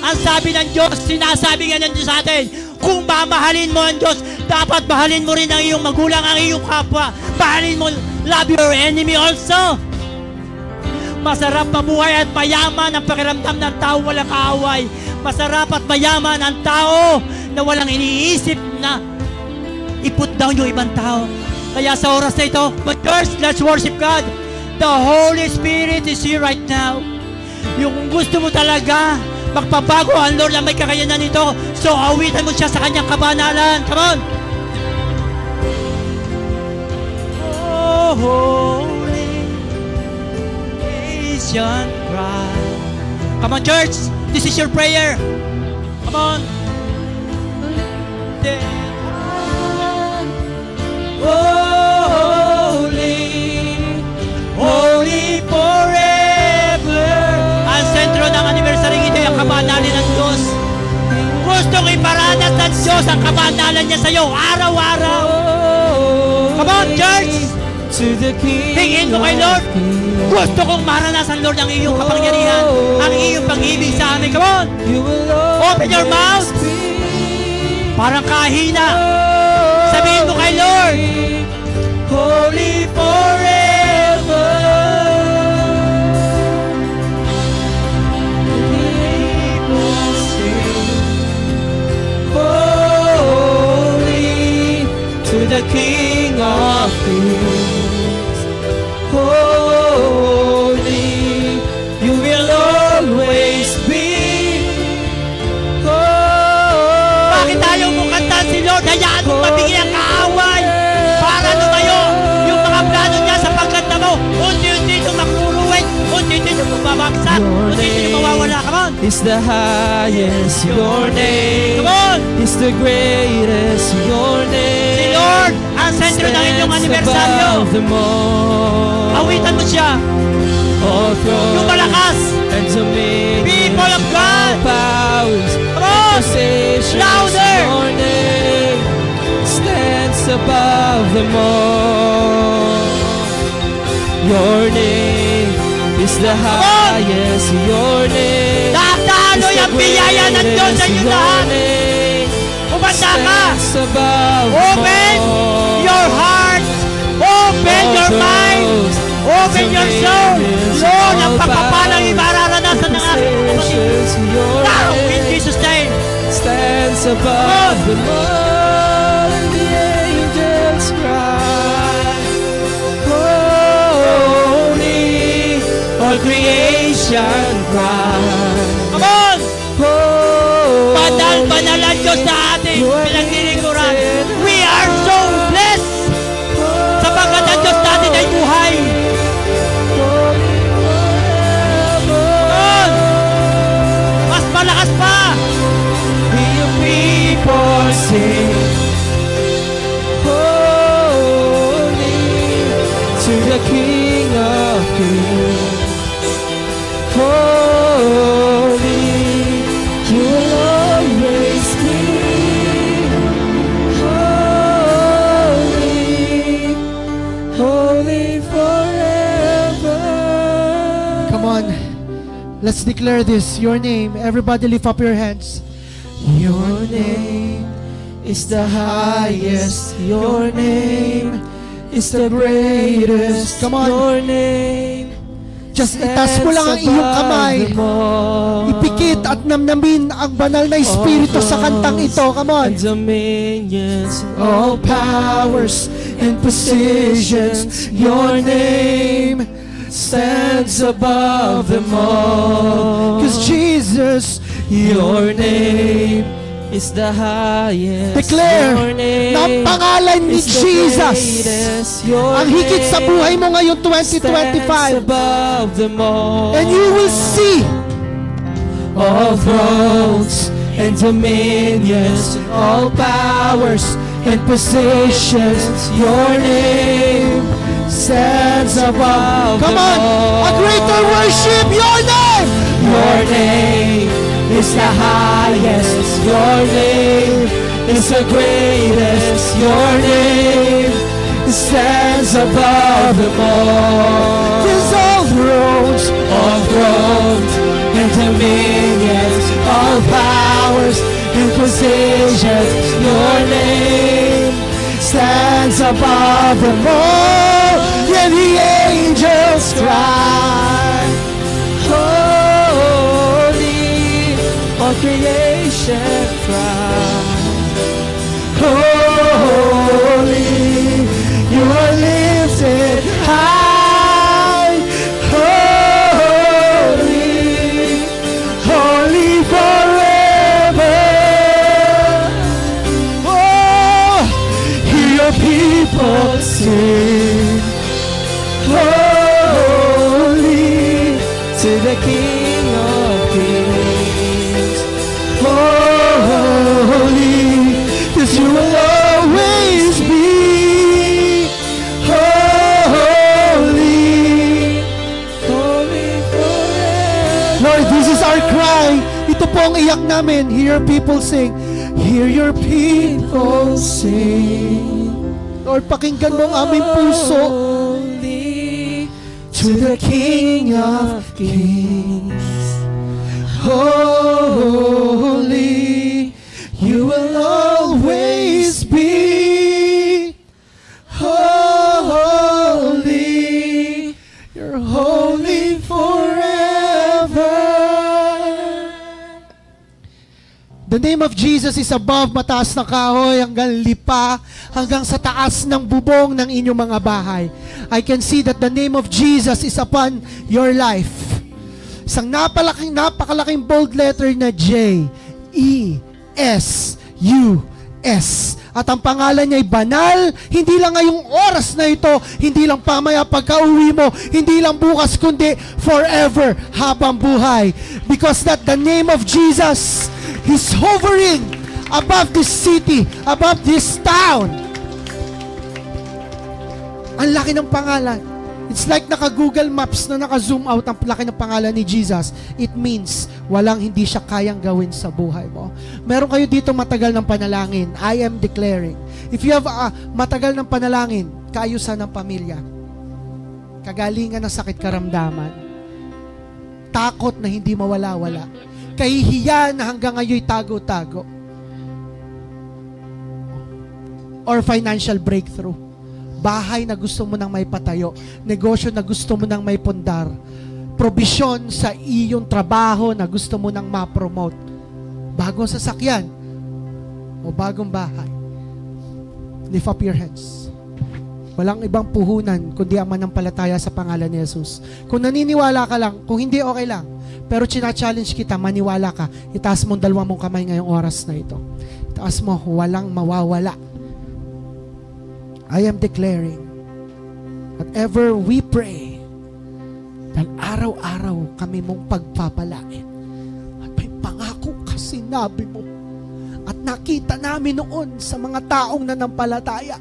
Speaker 1: ang sabi ng Diyos, sinasabi nga ng Diyos sa atin, kung mamahalin mo ang Diyos, dapat mahalin mo rin ang iyong magulang, ang iyong kapwa. Mahalin mo, love your enemy also. Masarap mabuhay at mayaman ang pakiramdam ng tao walang kaaway. Masarap at mayaman ang tao na walang iniisip na i-put down yung ibang tao. Kaya sa oras na ito, but first, let's worship God. The Holy Spirit is here right now. Yung gusto mo talaga, magpabago ang Lord na may kakayanan nito, so awitan mo siya sa kanyang kabanalan. Come on! Oh, holy nation cry. Come on, church! This is your prayer. Come on. Holy, holy forever. Ang sentro ng anniversary ito, ang kabanalan ng Diyos. Gustong iparanas ng Diyos ang kabanalan niya sa iyo araw-araw. Come on, church! Hingin mo kay Lord. Gusto kong maranasan, Lord, ang iyong kapangyarihan, ang iyong pag-ibig sa amin. Come on! Open your mouth. Parang kahina. Sabihin mo kay Lord, holy forever.
Speaker 2: is the highest. Your name
Speaker 1: Come on!
Speaker 2: is the greatest. Your name
Speaker 1: Si Lord, ang sentro ng inyong
Speaker 2: stands
Speaker 1: anibersaryo.
Speaker 2: above them all.
Speaker 1: Awitan mo siya.
Speaker 2: All thrones
Speaker 1: Yung malakas.
Speaker 2: and dominions,
Speaker 1: People of God.
Speaker 2: all powers
Speaker 1: Come
Speaker 2: and
Speaker 1: on!
Speaker 2: possessions.
Speaker 1: Louder!
Speaker 2: Your name stands above them all. Your name is the highest. Your name
Speaker 1: Lahat na ano yung biyaya ng Diyos sa inyo lahat. Kumanda ka. Open your heart. Open your mind. Open your soul. Lord, ang pagpapalang imararanasan ng aking kapatid. Now, in Jesus' name.
Speaker 2: Stands above them all, and the angels cry, holy, all creation cry.
Speaker 1: Come on!
Speaker 2: Holy,
Speaker 1: Banal ang Diyos na ating pinaglilingkuran. We are so blessed sapagkat ang Diyos natin ay buhay. Come on! Mas malakas pa!
Speaker 2: Your people sing, holy to the King of Kings. Holy, you will always be. Holy, holy forever.
Speaker 3: Come on. Let's declare this. Your name. Everybody lift up your hands.
Speaker 2: Your name is the highest. Your name is the greatest.
Speaker 3: Come on.
Speaker 2: Your name
Speaker 3: Just itaas mo lang ang iyong kamay. Ipikit at namnamin ang banal na Espiritu sa kantang ito. Come on.
Speaker 2: And dominions,
Speaker 3: All powers and positions, your name
Speaker 2: stands above them all.
Speaker 3: 'Cause Jesus,
Speaker 2: Your name is the highest.
Speaker 3: declare
Speaker 2: Your name
Speaker 3: na ang pangalan ni
Speaker 2: is the
Speaker 3: Jesus
Speaker 2: greatest. Your
Speaker 3: ang higit sa
Speaker 2: name
Speaker 3: buhay mo ngayong
Speaker 2: stands
Speaker 3: 2025.
Speaker 2: above them all.
Speaker 3: And you will see
Speaker 2: all thrones and dominions, all powers and positions, your name stands above
Speaker 3: Come
Speaker 2: them
Speaker 3: on,
Speaker 2: all.
Speaker 3: a greater worship, your name.
Speaker 2: Your name is the highest. Your name is the greatest. Your name stands above them all.
Speaker 3: 'Cause all thrones
Speaker 2: And dominions, all powers and positions, your name stands above them all. And the angels cry, holy, all creation cries, holy, you are lifted high, holy, holy forever. Oh, hear your people sing, holy to the King of Kings. Holy, 'cause you will always be holy, holy forever.
Speaker 3: Lord, this is our cry. Ito po ang iyak namin. Hear your people sing. Hear your people sing. Lord, pakinggan mo ang aming puso.
Speaker 2: Holy to the King of Kings. Holy, you will always be holy. You're holy forever.
Speaker 3: The name of Jesus is above mataas na kahoy hanggang lipa, hanggang sa taas ng bubong ng inyong mga bahay. I can see that the name of Jesus is upon your life. Isang napakalaking bold letter na J-E-S-U-S At ang pangalan niya ay banal, hindi lang ngayong oras na ito, hindi lang pamaya pagka-uwi mo, hindi lang bukas, kundi forever, habang buhay. Because that the name of Jesus is hovering above this city, above this town. Ang laki ng pangalan. It's like naka-Google Maps na naka-zoom out ang laki ng pangalan ni Jesus. It means walang hindi siya kayang gawin sa buhay mo. Meron kayo dito matagal ng panalangin. I am declaring. If you have matagal ng panalangin, kaayusan ng pamilya, kagalingan ng sakit karamdaman, takot na hindi mawala-wala, kahihiyan na hanggang ngayon tago-tago, or financial breakthrough, bahay na gusto mo nang may patayo, negosyo na gusto mo nang may pundar, probisyon sa iyong trabaho na gusto mo nang ma-promote, bagong sasakyan o bagong bahay. Lift up your hands. Walang ibang puhunan kundi ang manampalataya sa pangalan ni Jesus. Kung naniniwala ka lang, kung hindi, okay lang. Pero china-challenge kita, maniwala ka. Itaas mo ang 2 mong kamay ngayong oras na ito. Itaas mo, walang mawawala. I am declaring that ever we pray, dahil araw-araw kami mong pagpapalain. At may pangako ka sinabi mo. At nakita namin noon sa mga taong nanampalataya.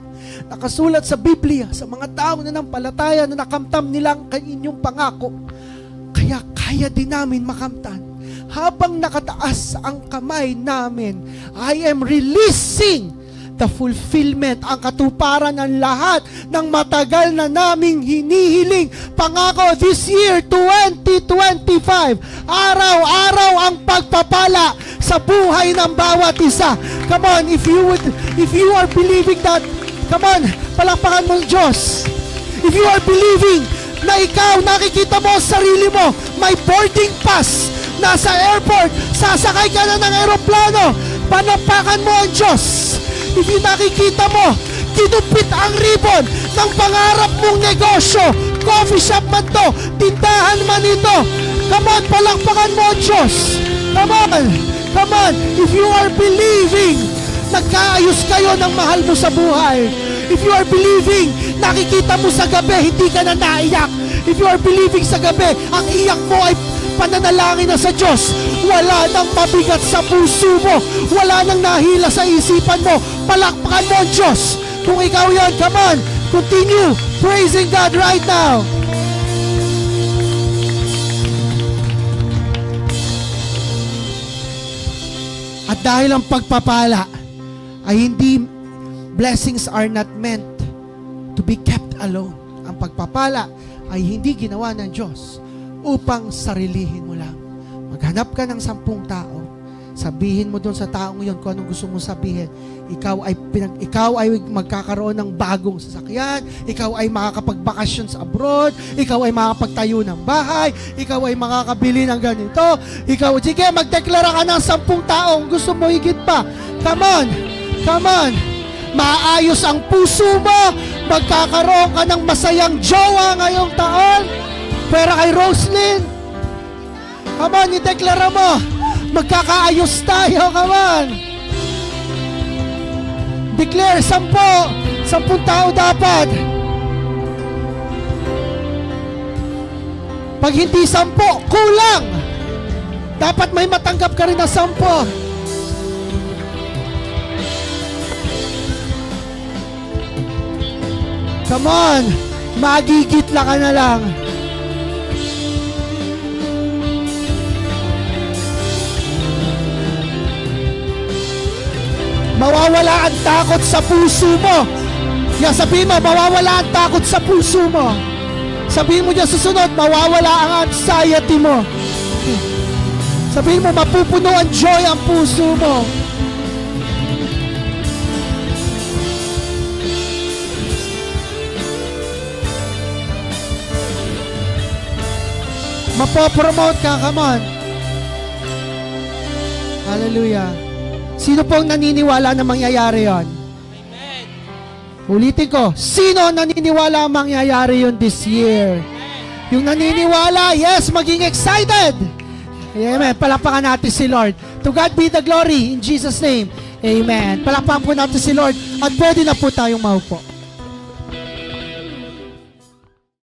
Speaker 3: Nakasulat sa Biblia, sa mga taong nanampalataya na nakamtam nilang kanyang pangako. Kaya kaya din namin makamtan. Habang nakataas ang kamay namin, I am releasing the fulfillment, ang katuparan ng lahat ng matagal na naming hinihiling pangako this year 2025. Araw-araw ang pagpapala sa buhay ng bawat isa. Come on, if you are believing that, come on, palakpakan mo ang Diyos. If you are believing na ikaw, nakikita mo sa sarili mo, may boarding pass, nasa airport, sasakay ka na ng aeroplano, panapakan mo ang Diyos. If you nakikita mo, kinupit ang ribbon ng pangarap mong negosyo, coffee shop man to, tindahan man ito, come on, palakpakan mo ang Diyos. Come on, come on. If you are believing, nagkaayos kayo ng mahal mo sa buhay. If you are believing, nakikita mo sa gabi, hindi ka na naiyak. If you are believing sa gabi, ang iyak mo ay pananalangin na sa Diyos. Wala nang mabigat sa puso mo. Wala nang nahila sa isipan mo. Palakpakan mo ang Diyos. Kung ikaw yan, come on, continue praising God right now. At dahil ang pagpapala ay hindi, blessings are not meant to be kept alone. Ang pagpapala ay hindi ginawa ng Diyos upang sarilihin mo lang. Maghanap ka ng 10 tao. Sabihin mo doon sa taong yun kung anong gusto mong sabihin. Ikaw ay magkakaroon ng bagong sasakyan. Ikaw ay makakapagbakasyon sa abroad. Ikaw ay makakapagtayo ng bahay. Ikaw ay makakabili ng ganito. Ikaw, sige, magdeklara ka ng 10 taong gusto mo higit pa. Come on. Come on. Maayos ang puso mo. Magkakaroon ka ng masayang jowa ngayong taon. Pero kay Roslyn, come on, ideklara mo. Magkakaayos tayo, come on. Declare, 10 tao dapat. Pag hindi 10, kulang. Dapat may matanggap ka rin na 10. Come on, magigitla ka na lang. Mawawala ang takot sa puso mo. Yan, sabihin mo, mawawala ang takot sa puso mo. Sabihin mo dyan susunod, mawawala ang anxiety mo. Sabihin mo, mapupuno ang joy ang puso mo. Mapopromote ka, come on. Hallelujah. Sino pong naniniwala na mangyayari yon?
Speaker 1: Amen.
Speaker 3: Ulitin ko, sino naniniwala mangyayari yon this year? Yung naniniwala, yes, maging excited. Amen. Palapakan natin si Lord. To God be the glory in Jesus' name. Amen. Palakpakan po natin si Lord at pwede na po tayong maupo.